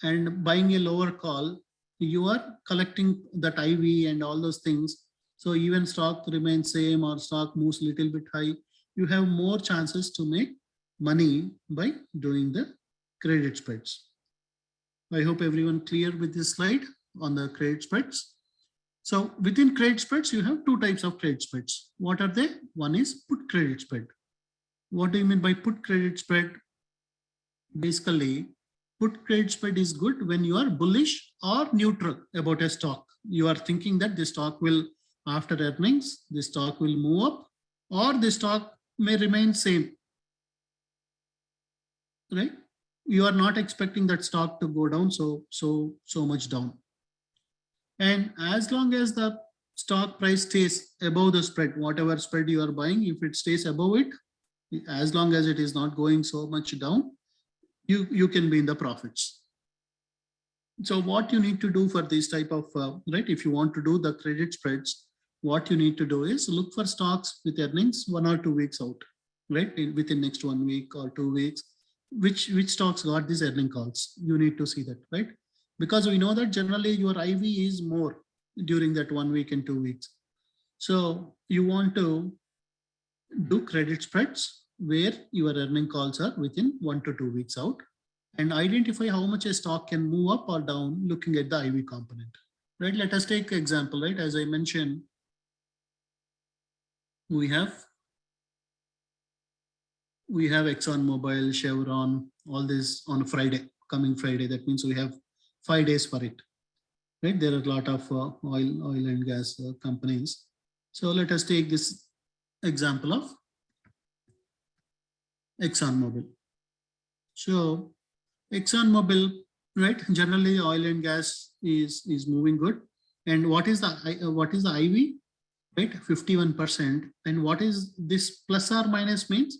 and buying a lower call, you are collecting that IV and all those things. So even stock remains same or stock moves little bit high, you have more chances to make money by doing the credit spreads. I hope everyone clear with this slide on the credit spreads. So within credit spreads, you have two types of credit spreads. What are they? One is put credit spread. What do you mean by put credit spread? Basically, put credit spread is good when you are bullish or neutral about a stock. You are thinking that the stock will, after earnings, the stock will move up or the stock may remain same, right? You are not expecting that stock to go down so much down. And as long as the stock price stays above the spread, whatever spread you are buying, if it stays above it, as long as it is not going so much down, you can be in the profits. So what you need to do for this type of, right, if you want to do the credit spreads, what you need to do is look for stocks with earnings 1 or 2 weeks out, right? Within next 1 week or 2 weeks, which stocks got these earning calls. You need to see that, right? Because we know that generally your IV is more during that 1 week and 2 weeks. So you want to do credit spreads where your earning calls are within 1 to 2 weeks out, and identify how much a stock can move up or down looking at the IV component, right? Let us take example, right? As I mentioned, we have ExxonMobil, Chevron, all this on Friday, coming Friday. That means we have 5 days for it, right? There are a lot of oil and gas companies. So let us take this example of ExxonMobil. So ExxonMobil, right? Generally, oil and gas is moving good. And what is the IV? Right, 51%. And what is this plus or minus means?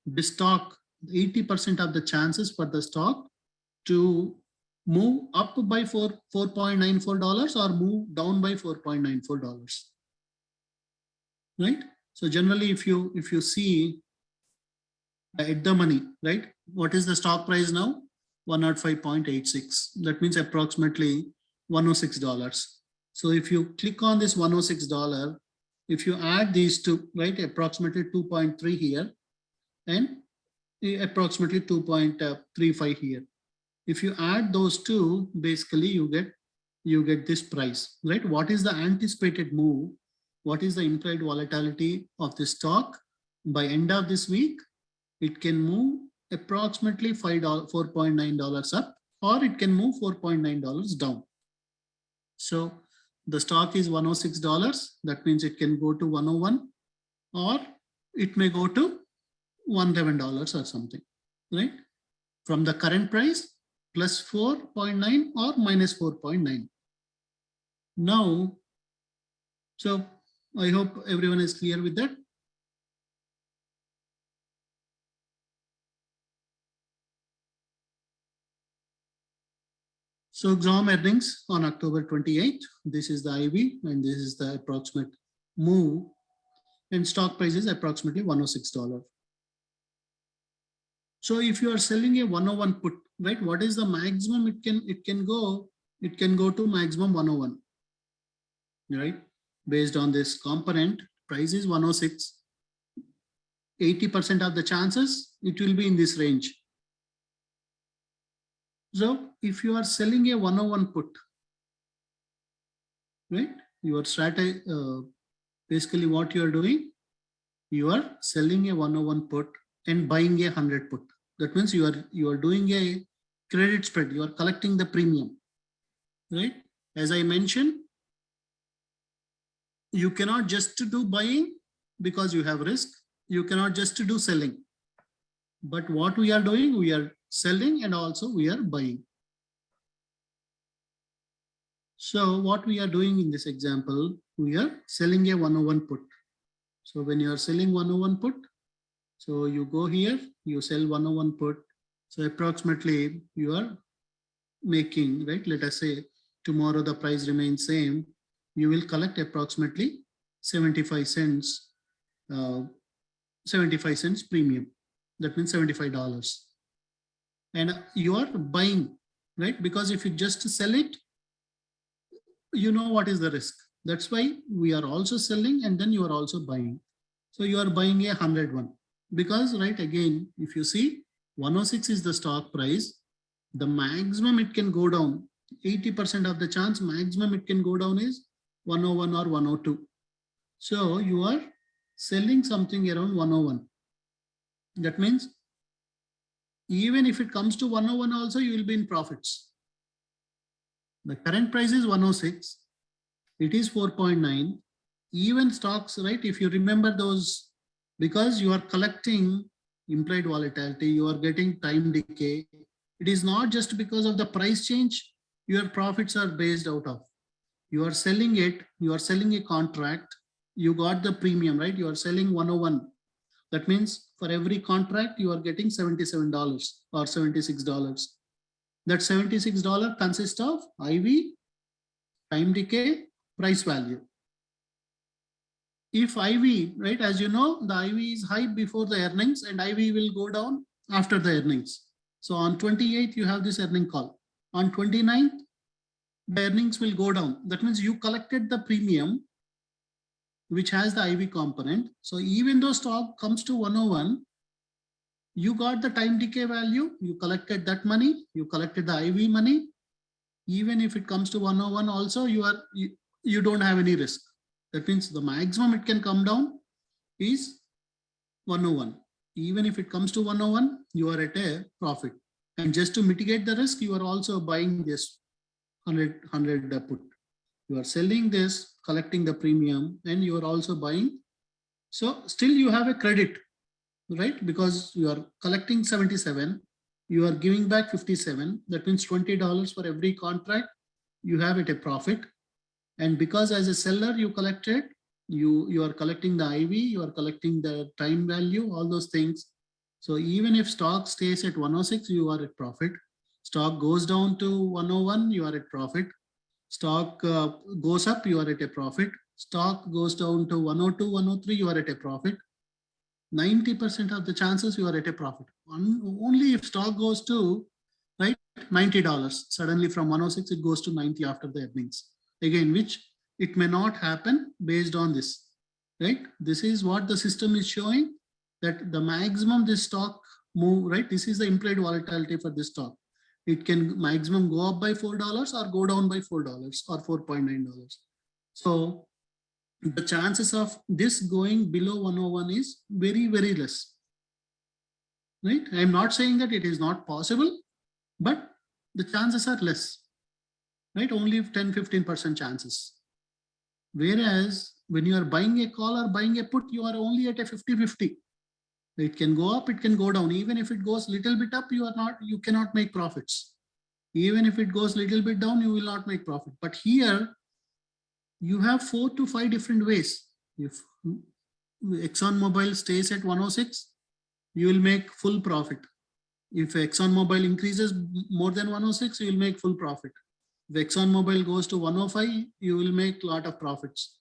The stock, 80% of the chances for the stock to move up by $4.94 or move down by $4.94. Right? So generally, if you see at the money, right? What is the stock price now? 105.86. That means approximately $106. So if you click on this $106, if you add these two, right, approximately 2.3 here and approximately 2.35 here. If you add those two, basically you get this price, right? What is the anticipated move? What is the implied volatility of the stock by end of this week? It can move approximately $4.9 up, or it can move $4.9 down. So the stock is $106. That means it can go to 101, or it may go to $111 or something, right? From the current price plus 4.9 or minus 4.9. Now, so I hope everyone is clear with that. So Exxon earnings on October 28th. This is the IV and this is the approximate move, and stock price is approximately $106. So if you are selling a 101 put, right, what is the maximum it can go? It can go to maximum 101, right? Based on this component, price is 106. 80% of the chances it will be in this range. So if you are selling a 101 put, right, your strategy, basically what you are doing, you are selling a 101 put and buying a 100 put. That means you are doing a credit spread. You are collecting the premium, right? As I mentioned, you cannot just do buying because you have risk. you cannot just do selling. But what we are doing, we are selling and also we are buying. So what we are doing in this example, we are selling a 101 put. So when you are selling 101 put, so you go here, you sell 101 put. So approximately you are making, right? Let us say tomorrow the price remains same. You will collect approximately 75 cents, 75 cents premium. That means $75. And you are buying, right? Because if you just sell it, you know what is the risk. That's why we are also selling and then you are also buying. So you are buying a 101 because, right, again, if you see 106 is the stock price, the maximum it can go down, 80% of the chance maximum it can go down is 101 or 102. So you are selling something around 101. That means even if it comes to 101 also, you will be in profits. The current price is 106. It is 4.9. Even stocks, right? If you remember those, because you are collecting implied volatility, you are getting time decay. It is not just because of the price change, your profits are based out of. You are selling it, you are selling a contract, you got the premium, right? You are selling 101. That means for every contract, you are getting $77 or $76. That $76 consists of IV, time decay, price value. If IV, right, as you know, the IV is high before the earnings and IV will go down after the earnings. So on 28th, you have this earning call. On 29th, the earnings will go down. That means you collected the premium, which has the IV component. So even though stock comes to 101, you got the time decay value, you collected that money, you collected the IV money. Even if it comes to 101 also, you don't have any risk. That means the maximum it can come down is 101. Even if it comes to 101, you are at a profit. And just to mitigate the risk, you are also buying this 100 put. You are selling this, collecting the premium, and you are also buying. So still you have a credit, right? Because you are collecting 77, you are giving back 57. That means $20 for every contract. You have it a profit. And because as a seller, you collected, you are collecting the IV, you are collecting the time value, all those things. So even if stock stays at 106, you are at profit. Stock goes down to 101, you are at profit. Stock goes up, you are at a profit. Stock goes down to 102, 103, you are at a profit. 90% of the chances you are at a profit. Only if stock goes to, right, $90. Suddenly from 106, it goes to 90 after the earnings. Again, which it may not happen based on this, right? This is what the system is showing, that the maximum this stock move, right? This is the implied volatility for this stock. It can maximum go up by $4 or go down by $4 or $4.9. So the chances of this going below 101 is very, very less, right? I'm not saying that it is not possible, but the chances are less, right? Only 10-15% chances. Whereas when you are buying a call or buying a put, you are only at a 50-50. It can go up, it can go down. Even if it goes little bit up, you cannot make profits. Even if it goes little bit down, you will not make profit. But here you have 4 to 5 different ways. If ExxonMobil stays at 106, you will make full profit. If ExxonMobil increases more than 106, you will make full profit. If ExxonMobil goes to 105, you will make a lot of profits.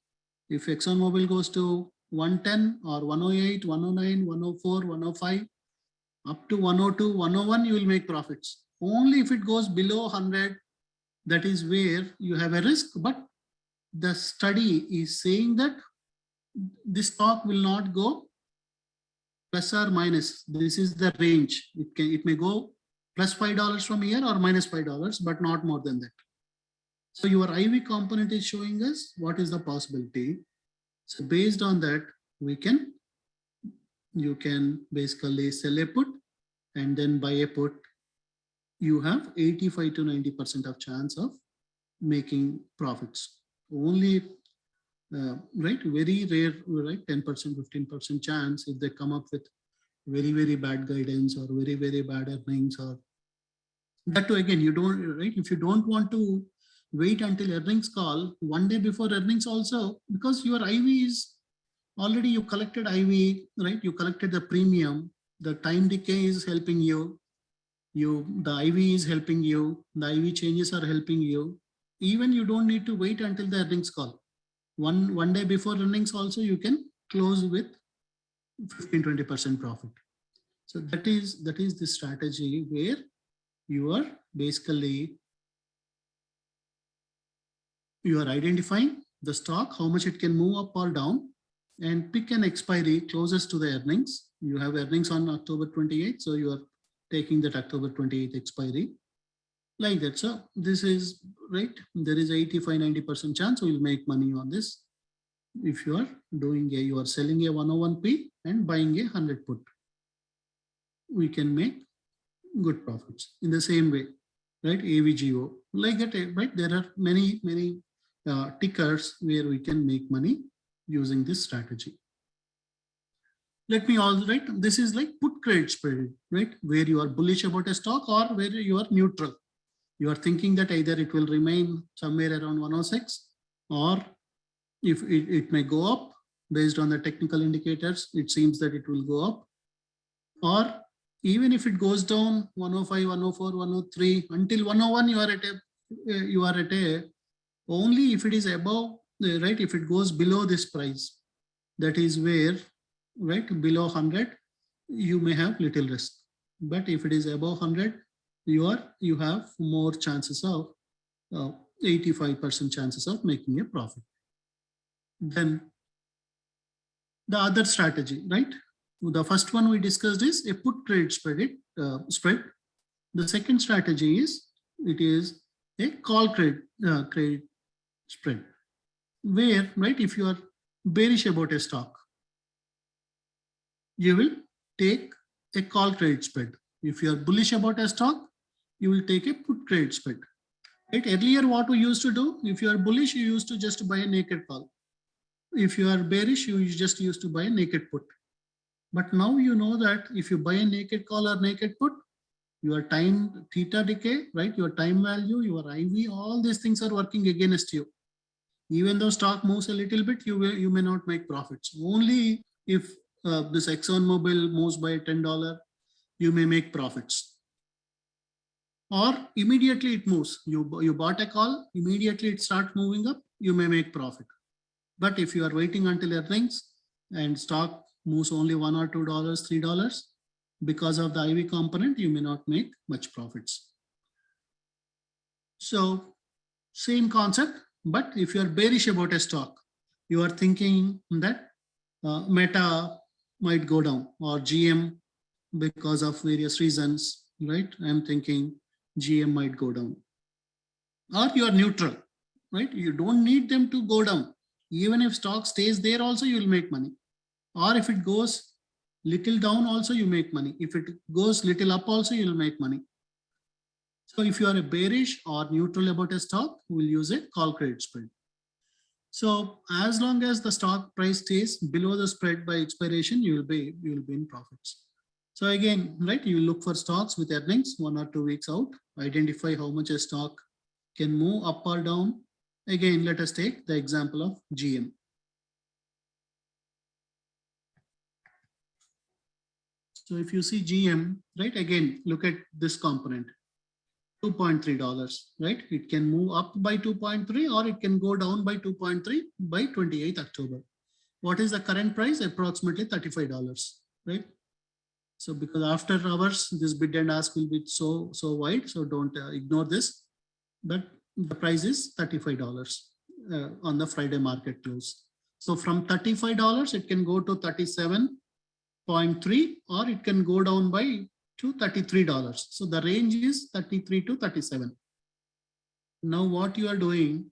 If ExxonMobil goes to 110 or 108, 109, 104, 105, up to 102, 101, you will make profits. Only if it goes below 100, that is where you have a risk. But the study is saying that this stock will not go plus or minus. This is the range. It may go plus $5 from here or minus $5, but not more than that. So your IV component is showing us what is the possibility. So based on that, you can basically sell a put and then buy a put. You have 85 to 90% of chance of making profits. Only right? Very rare, right? 10%, 15% chance if they come up with very, very bad guidance or very, very bad earnings, or that too, again, you don't, right? If you don't want to wait until earnings call, one day before earnings also, because your IV is already, you collected IV, right? You collected the premium, the time decay is helping you, the IV is helping you, the IV changes are helping you. Even you don't need to wait until the earnings call. One day before earnings also, you can close with 15-20% profit. So that is the strategy where you are basically, you are identifying the stock, how much it can move up or down, and pick an expiry closest to the earnings. You have earnings on October 28th, so you are taking that October 28th expiry, like that. So this is right. There is 85-90% chance we will make money on this. If you are doing you are selling a 101p and buying a 100 put, we can make good profits in the same way, right? AVGO, like that, right? There are many tickers where we can make money using this strategy. Let me also, right? This is like put credit spread, right? Where you are bullish about a stock or where you are neutral. You are thinking that either it will remain somewhere around 106, or if it may go up based on the technical indicators, it seems that it will go up, or even if it goes down 105, 104, 103 until 101, you are at a only if it is above, right? If it goes below this price, that is where, right, below 100, you may have little risk. But if it is above 100, you have more chances of 85% chances of making a profit. Then the other strategy, right? The first one we discussed is a put credit spread. The second strategy is it is a call credit spread, where, right, if you are bearish about a stock, you will take a call credit spread. If you are bullish about a stock, you will take a put credit spread. Right? Earlier, what we used to do, if you are bullish, you used to just buy a naked call. If you are bearish, you just used to buy a naked put. But now you know that if you buy a naked call or naked put, your time theta decay, right? Your time value, your IV, all these things are working against you. Even though stock moves a little bit, you may not make profits. Only if this ExxonMobil moves by $10, you may make profits. Or immediately it moves. You bought a call, immediately it starts moving up, you may make profit. But if you are waiting until earnings and stock moves only $1 or $2, $3, because of the IV component, you may not make much profits. So same concept, but if you are bearish about a stock, you are thinking that Meta might go down, or GM because of various reasons, right? I'm thinking GM might go down. Or you are neutral, right? You don't need them to go down. Even if stock stays there also, you will make money. Or if it goes little down also, you make money. If it goes little up also, you will make money. So if you are a bearish or neutral about a stock, we'll use a call credit spread. So as long as the stock price stays below the spread by expiration, you will be in profits. So again, right, you look for stocks with earnings 1 or 2 weeks out, identify how much a stock can move up or down. Again, let us take the example of GM. So if you see GM, right, again, look at this component, $2.3, right? It can move up by 2.3 or it can go down by 2.3 by 28th October. What is the current price? Approximately $35, right? So because after hours, this bid and ask will be so wide, so don't ignore this. But the price is $35 on the Friday market close. So from $35, it can go to 37.3, or it can go down by to $33. So the range is 33 to 37. Now what you are doing,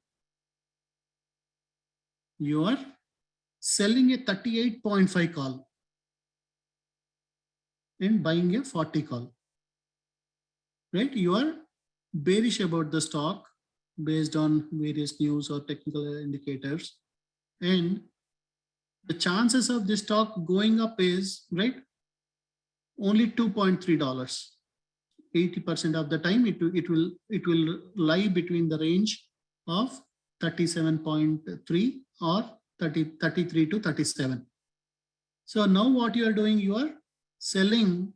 you are selling a 38.5 call and buying a 40 call, right? You are bearish about the stock based on various news or technical indicators. and the chances of this stock going up is, right, only $2.3. 80% of the time it will lie between the range of 37.3 or 33 to 37. So now what you are doing, you are selling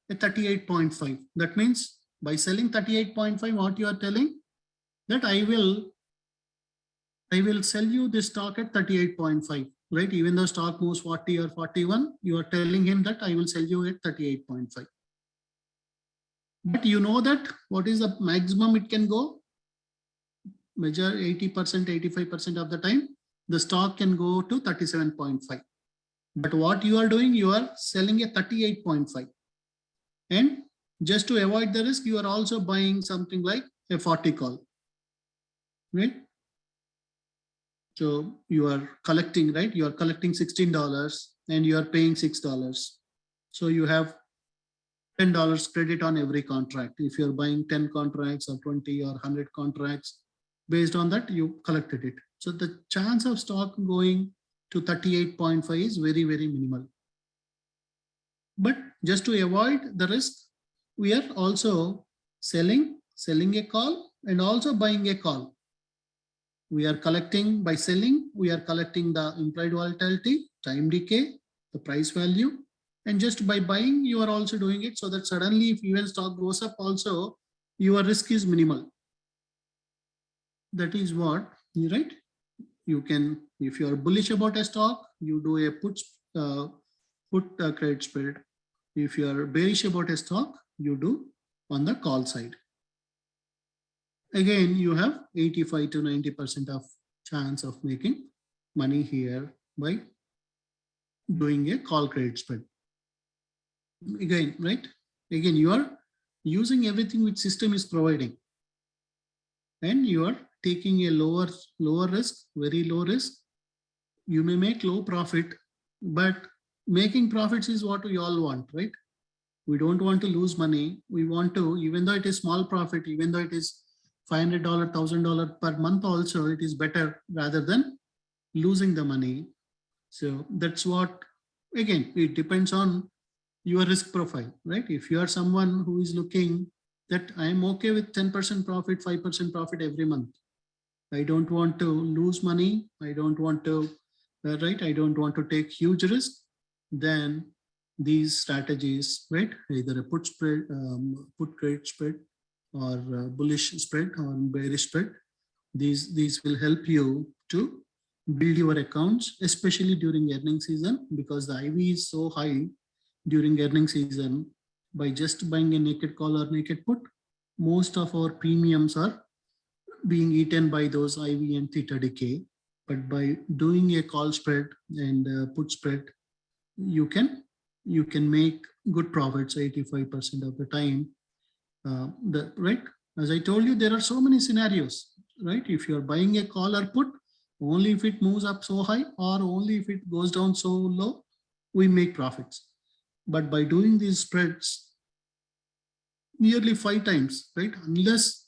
at 38.5. That means by selling 38.5, what you are telling, that I will sell you this stock at 38.5, right? Even though stock moves 40 or 41, you are telling him that I will sell you at 38.5. But you know that what is the maximum it can go? Measure 80%, 85% of the time, the stock can go to 37.5. But what you are doing, you are selling at 38.5. And just to avoid the risk, you are also buying something like a 40 call, right? So you are collecting, right? You are collecting $16 and you are paying $6. So you have $10 credit on every contract. If you're buying 10 contracts or 20 or 100 contracts, based on that, you collected it. So the chance of stock going to 38.5 is very, very minimal. But just to avoid the risk, we are also selling a call and also buying a call. We are collecting by selling, we are collecting the implied volatility, time decay, the price value, and just by buying, you are also doing it so that suddenly if even stock goes up also, your risk is minimal. That is what, right? You can, if you are bullish about a stock, you do a put credit spread. If you are bearish about a stock, you do on the call side. Again, you have 85 to 90% of chance of making money here by doing a call credit spread. Again, right? Again, you are using everything which system is providing, and you are taking a lower risk, very low risk. You may make low profit, but making profits is what we all want, right? We don't want to lose money. We want to, even though it is small profit, even though it is $500, $1,000 per month also, it is better rather than losing the money. So that's what, again, it depends on your risk profile, right? If you are someone who is looking that I am okay with 10% profit, 5% profit every month. I don't want to lose money. I don't want to, right? I don't want to take huge risk. Then these strategies, right? Either a put spread, put credit spread, or bullish spread or bearish spread. These will help you to build your accounts, especially during earning season, because the IV is so high during earning season. By just buying a naked call or naked put, most of our premiums are being eaten by those IV and theta decay. But by doing a call spread and put spread, you can make good profits 85% of the time. Right, as I told you, there are so many scenarios, right? If you're buying a call or put, only if it moves up so high or only if it goes down so low, we make profits. But by doing these spreads nearly 5 times, right? Unless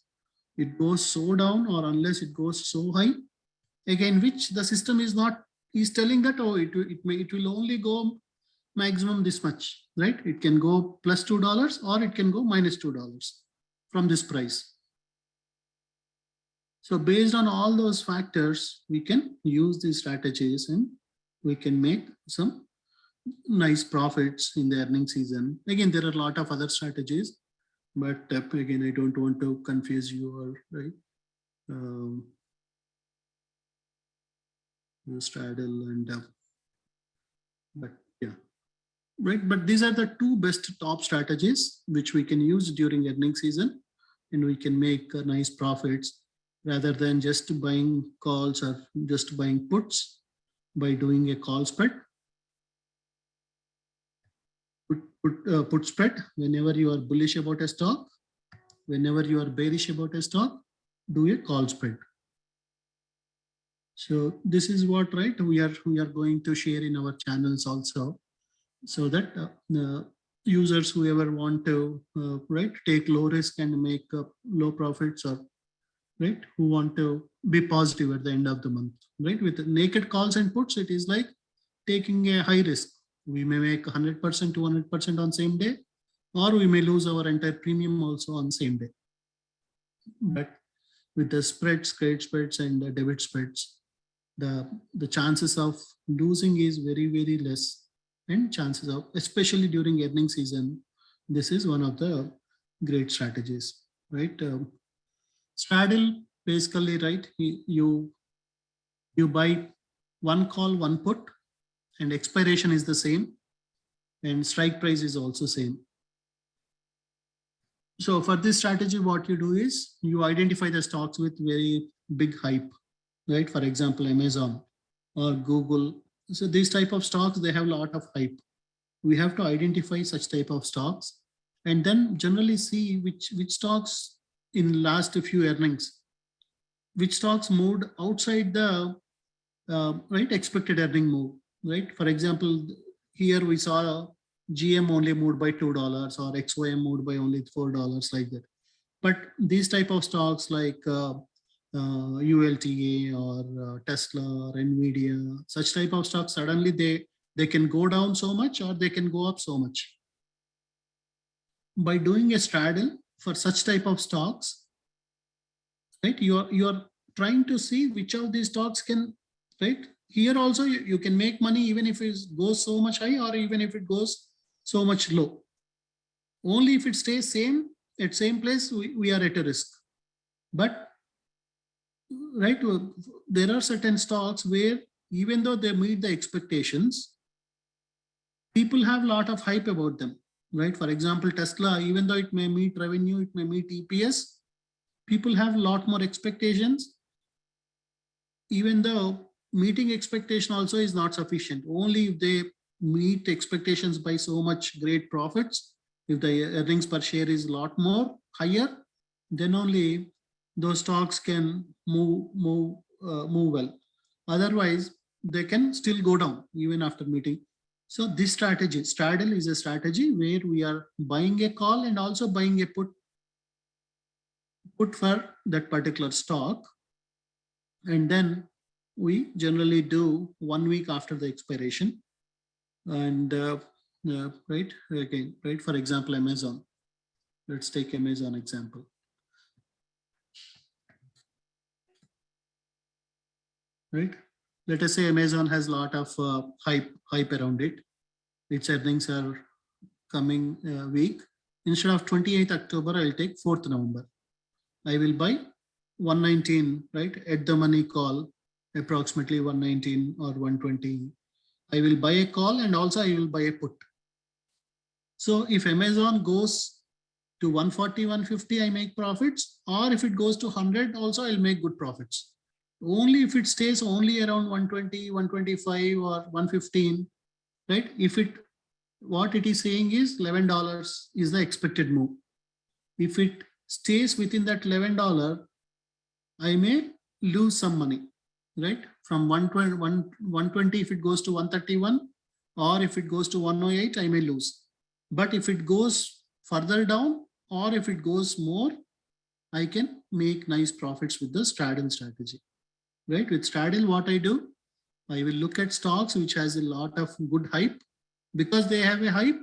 it goes so down or unless it goes so high, again, which the system is telling that, oh, it will only go maximum this much, right? It can go plus $2 or it can go minus $2 from this price. So based on all those factors, we can use these strategies and we can make some nice profits in the earning season. Again, there are a lot of other strategies, but again, I don't want to confuse you all, right? Straddle and but yeah, right. But these are the two best top strategies which we can use during earning season, and we can make nice profits rather than just buying calls or just buying puts. By doing a call spread, put spread, whenever you are bullish about a stock, whenever you are bearish about a stock, do a call spread. So this is what, right, we are going to share in our channels also, so that users, whoever want to right, take low risk and make low profits or right? Who want to be positive at the end of the month, right? With naked calls and puts, it is like taking a high risk. We may make 100%, 200% on same day, or we may lose our entire premium also on same day. But with the spreads, credit spreads, and the debit spreads, the chances of losing is very, very less. And chances of, especially during earning season, this is one of the great strategies, right? Straddle, basically, right? You buy one call, one put, and expiration is the same, and strike price is also same. So for this strategy, what you do is you identify the stocks with very big hype, right? For example, Amazon or Google. So these type of stocks, they have a lot of hype. We have to identify such type of stocks and then generally see which stocks in last few earnings, which stocks moved outside the right expected earning move, right? For example, here we saw GM only moved by $2 or XYM moved by only $4 like that. But these type of stocks like ULTA or Tesla or Nvidia, such type of stocks, suddenly they can go down so much or they can go up so much. By doing a straddle for such type of stocks, right? You are trying to see which of these stocks can, right? Here also you can make money even if it goes so much high or even if it goes so much low. Only if it stays same at same place, we are at a risk. But right, there are certain stocks where even though they meet the expectations, people have a lot of hype about them, right? For example, Tesla, even though it may meet revenue, it may meet EPS, people have a lot more expectations. Even though meeting expectation also is not sufficient. Only if they meet expectations by so much great profits, if the earnings per share is a lot more higher, then only those stocks can move well. Otherwise, they can still go down even after meeting. So this strategy, straddle, is a strategy where we are buying a call and also buying a put for that particular stock, and then we generally do 1 week after the expiration. And right again, right, for example, Amazon. Let's take Amazon example. Right, let us say Amazon has a lot of hype around it. Its earnings are coming week. Instead of 28th October, I'll take 4th November. I will buy 119, right, at the money call, approximately 119 or 120. I will buy a call and also I will buy a put. So if Amazon goes to 140, 150, I make profits, or if it goes to 100, also I'll make good profits. Only if it stays only around 120, 125 or 115, right? If it, what it is saying is $11 is the expected move. If it stays within that $11, I may lose some money, right? From 120, if it goes to 131, or if it goes to 108, I may lose. But if it goes further down, or if it goes more, I can make nice profits with the straddle strategy, right? With straddle, what I do, I will look at stocks which has a lot of good hype. Because they have a hype,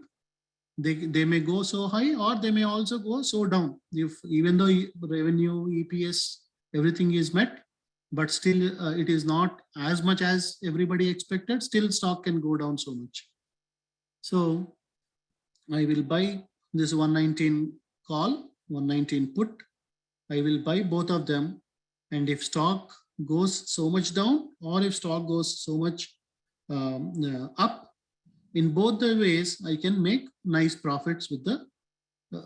they may go so high or they may also go so down. If even though revenue, EPS, everything is met, but still it is not as much as everybody expected, still stock can go down so much. So I will buy this 119 call, 119 put. I will buy both of them. And if stock goes so much down or if stock goes so much up, in both the ways, I can make nice profits with the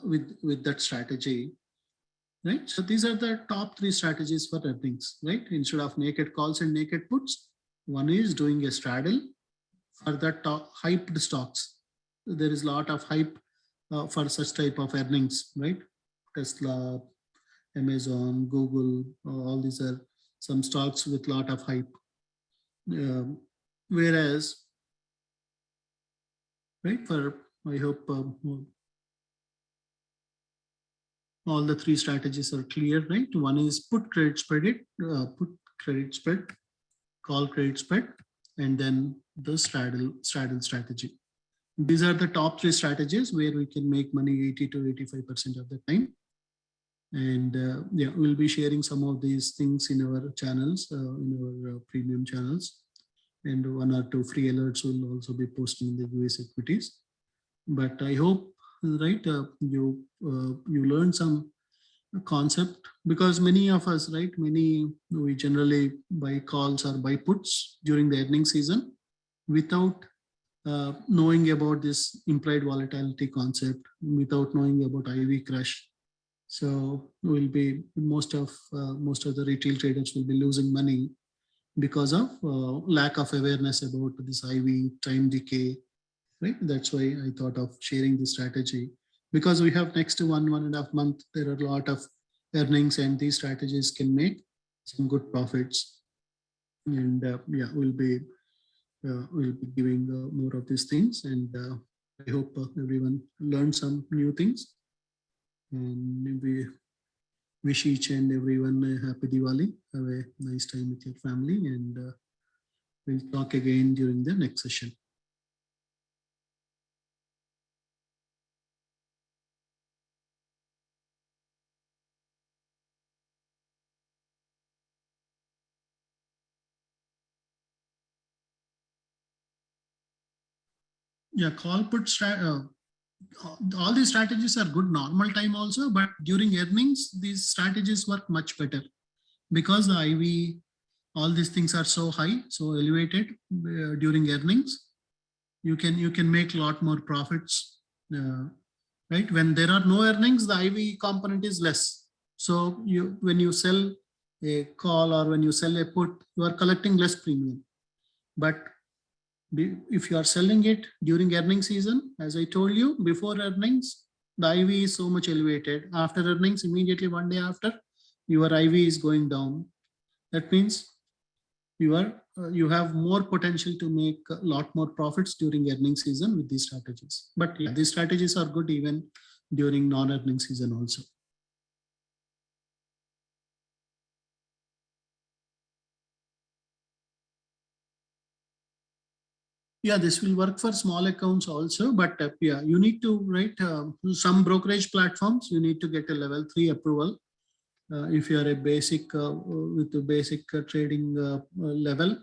with that strategy, right? So these are the top 3 strategies for earnings, right? Instead of naked calls and naked puts, one is doing a straddle for the top hyped stocks. There is a lot of hype for such type of earnings, right? Tesla, Amazon, Google, all these are some stocks with lot of hype. Whereas, right, for, I hope all the three strategies are clear, right? One is put credit spread, put credit spread, call credit spread, and then the straddle strategy. These are the top three strategies where we can make money 80 to 85% of the time. And yeah, we'll be sharing some of these things in our channels, in our premium channels. And one or two free alerts will also be posting in the US equities. But I hope, right, you learn some concept, because many of us, right, we generally buy calls or buy puts during the earning season without knowing about this implied volatility concept, without knowing about IV crush. So will be most of the retail traders will be losing money because of lack of awareness about this IV time decay, right? That's why I thought of sharing this strategy, because we have next 1.5 month, there are a lot of earnings and these strategies can make some good profits. And yeah, we'll be giving more of these things, and I hope everyone learned some new things. And we wish each and everyone a happy Diwali. Have a nice time with your family, and we'll talk again during the next session. Yeah, call put all these strategies are good normal time also, but during earnings, these strategies work much better because the IV, all these things are so high, so elevated during earnings. You can make a lot more profits, right? When there are no earnings, the IV component is less. So when you sell a call or when you sell a put, you are collecting less premium. But if you are selling it during earning season, as I told you, before earnings, the IV is so much elevated. After earnings, immediately one day after, your IV is going down. That means you have more potential to make a lot more profits during earning season with these strategies. But yeah, these strategies are good even during non-earning season also. Yeah, this will work for small accounts also, but yeah, you need to write some brokerage platforms. You need to get a level 3 approval. If you are a basic with the basic trading level,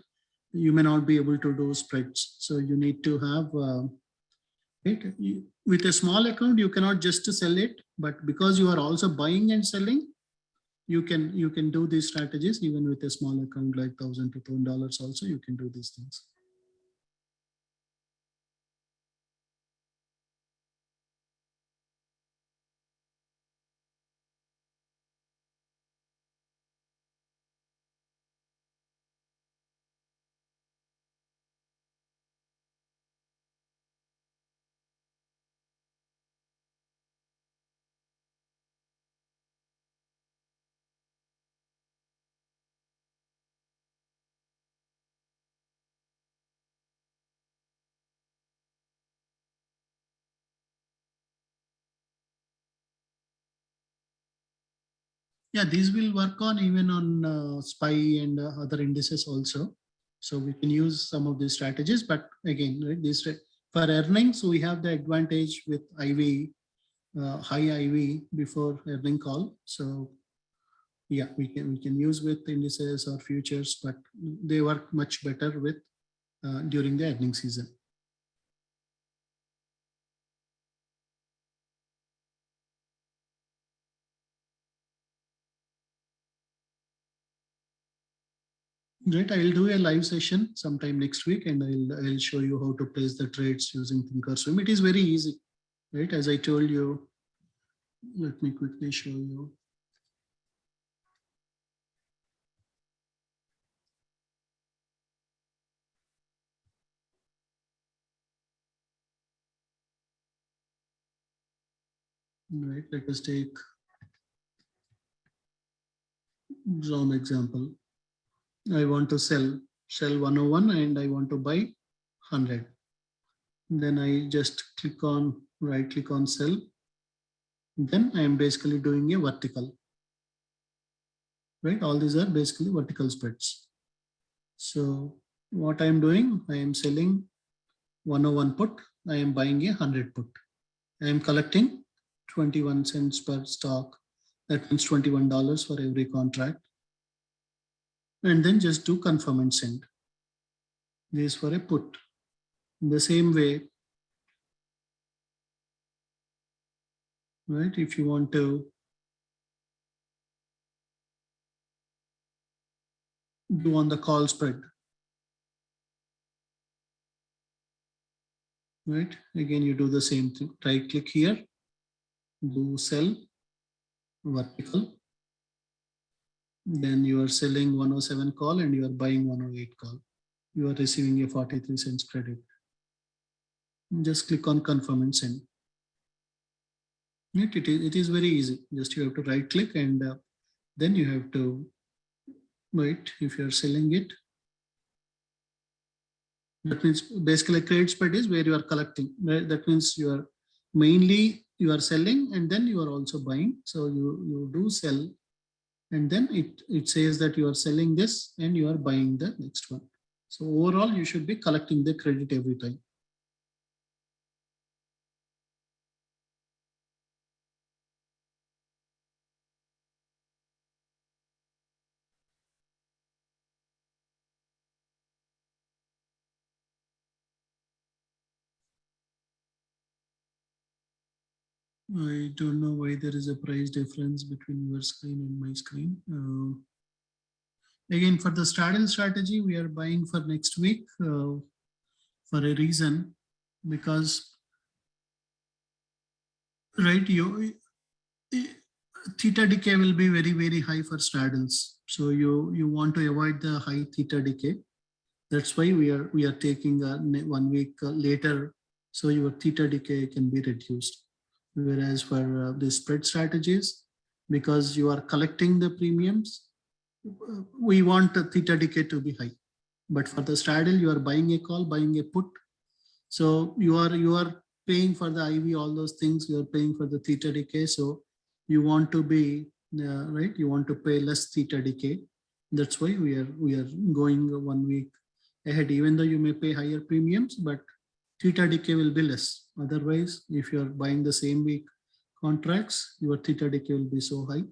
you may not be able to do spreads. So you need to have with a small account, you cannot just sell it, but because you are also buying and selling, you can do these strategies even with a small account like $1,000 to $2,000 also. You can do these things. Yeah, these will work on even on SPY and other indices also. So we can use some of these strategies, but again, right, this for earnings, we have the advantage with IV, high IV before earning call. So yeah, we can use with indices or futures, but they work much better with during the earning season. Right, I'll do a live session sometime next week, and I'll show you how to place the trades using Thinkorswim. It is very easy, right? As I told you, let me quickly show you. Right, let us take some example. I want to sell 101 and I want to buy 100. Then I just click on right click on sell. then I am basically doing a vertical, right? All these are basically vertical spreads. So what I am doing, I am selling 101 put, I am buying a 100 put. I am collecting 21 cents per stock. That means $21 for every contract. And then just do confirm and send. This is for a put. In the same way, right? If you want to do on the call spread, right? Again, you do the same thing. Right click here, do sell vertical. Then you are selling 107 call and you are buying 108 call. You are receiving a 43 cents credit. Just click on confirm and send. It is very easy. Just you have to right click and then you have to wait. If you are selling it, that means basically credit spread is where you are collecting. That means you are mainly you are selling and then you are also buying. So you do sell and then it says that you are selling this and you are buying the next one. So overall, you should be collecting the credit every time. I don't know why there is a price difference between your screen and my screen. Again, for the straddle strategy, we are buying for next week for a reason, because right, theta decay will be very high for straddles. So you want to avoid the high theta decay. That's why we are taking 1 week later, so your theta decay can be reduced. Whereas for the spread strategies, because you are collecting the premiums, we want the theta decay to be high. But for the straddle, you are buying a call, buying a put. So you are paying for the IV, all those things. You are paying for the theta decay. So you want to be right. You want to pay less theta decay. That's why we are going 1 week ahead. Even though you may pay higher premiums, but theta decay will be less. Otherwise, if you are buying the same week contracts, your theta decay will be so high.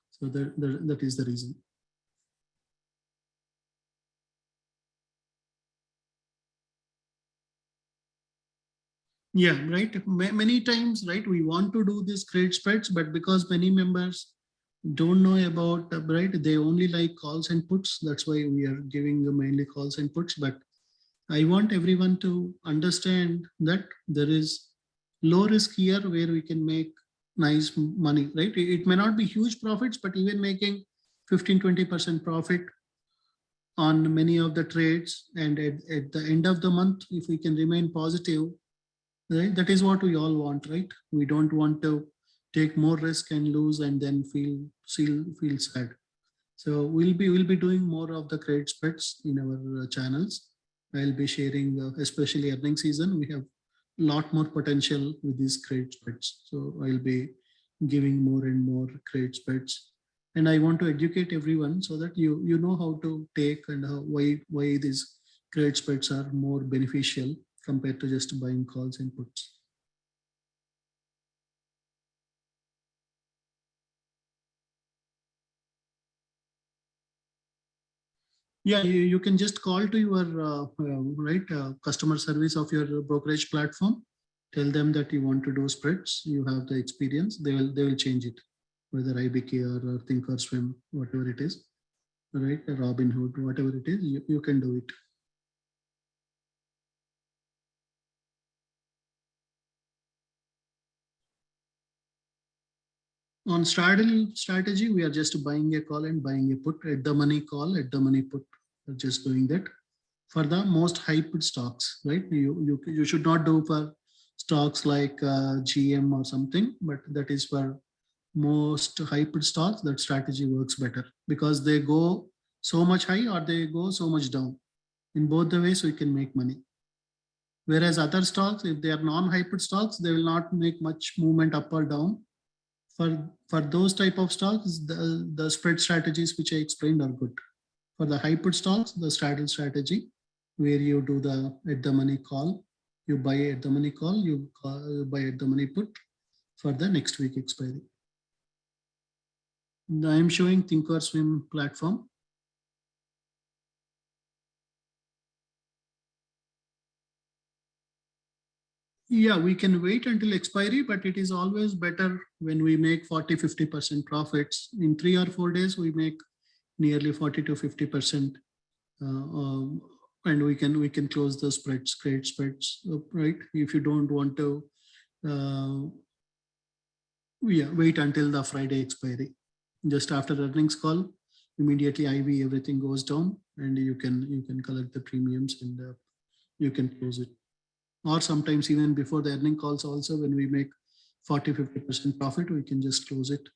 So that is the reason. Yeah, right. Many times, right, we want to do these credit spreads, but because many members don't know about, right, they only like calls and puts. That's why we are giving you mainly calls and puts. But I want everyone to understand that there is low risk here where we can make nice money, right? It may not be huge profits, but even making 15-20% profit on many of the trades. And at the end of the month, if we can remain positive, right, that is what we all want, right? We don't want to take more risk and lose and then feel sad. So we'll be doing more of the credit spreads in our channels. I'll be sharing, especially earning season. We have a lot more potential with these credit spreads. So I'll be giving more and more credit spreads, and I want to educate everyone so that you know how to take and why these credit spreads are more beneficial compared to just buying calls and puts. Yeah, you can just call to your customer service of your brokerage platform. Tell them that you want to do spreads. You have the experience. They will change it, whether IBK or Thinkorswim, whatever it is, right? Robinhood, whatever it is, you can do it. On straddle strategy, we are just buying a call and buying a put. At the money call, at the money put. We're just doing that for the most hyped stocks, right? You should not do for stocks like GM or something, but that is for most hyped stocks. That strategy works better because they go so much high or they go so much down. In both the ways, we can make money. Whereas other stocks, if they are non-hyped stocks, they will not make much movement up or down. For those type of stocks, the spread strategies which I explained are good. For the high put stocks, the straddle strategy, where you do the at the money call, you buy at the money call, you buy at the money put for the next week expiry. I am showing Thinkorswim platform. Yeah, we can wait until expiry, but it is always better when we make 40-50% profits. In 3 or 4 days, we make nearly 40 to 50%. And we can close the spreads, create spreads, right? If you don't want to, wait until the Friday expiry. Just after earnings call, immediately IB everything goes down, and you can collect the premiums, and you can close it. Or sometimes even before the earning calls also, when we make 40-50% profit, we can just close it.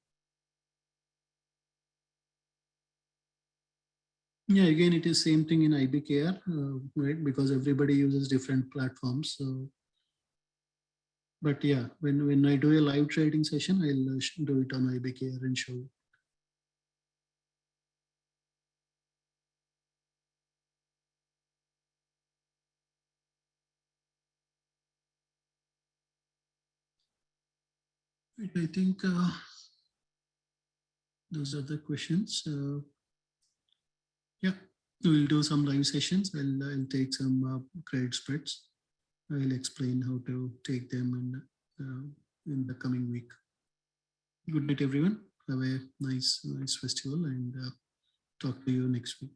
Yeah, again, it is same thing in IBKR, right? Because everybody uses different platforms. So, but yeah, when I do a live trading session, I'll do it on IBKR and show you. I think those are the questions. Yeah, we'll do some live sessions. I'll take some credit spreads. I'll explain how to take them in the coming week. Good night, everyone. Have a nice festival, and talk to you next week.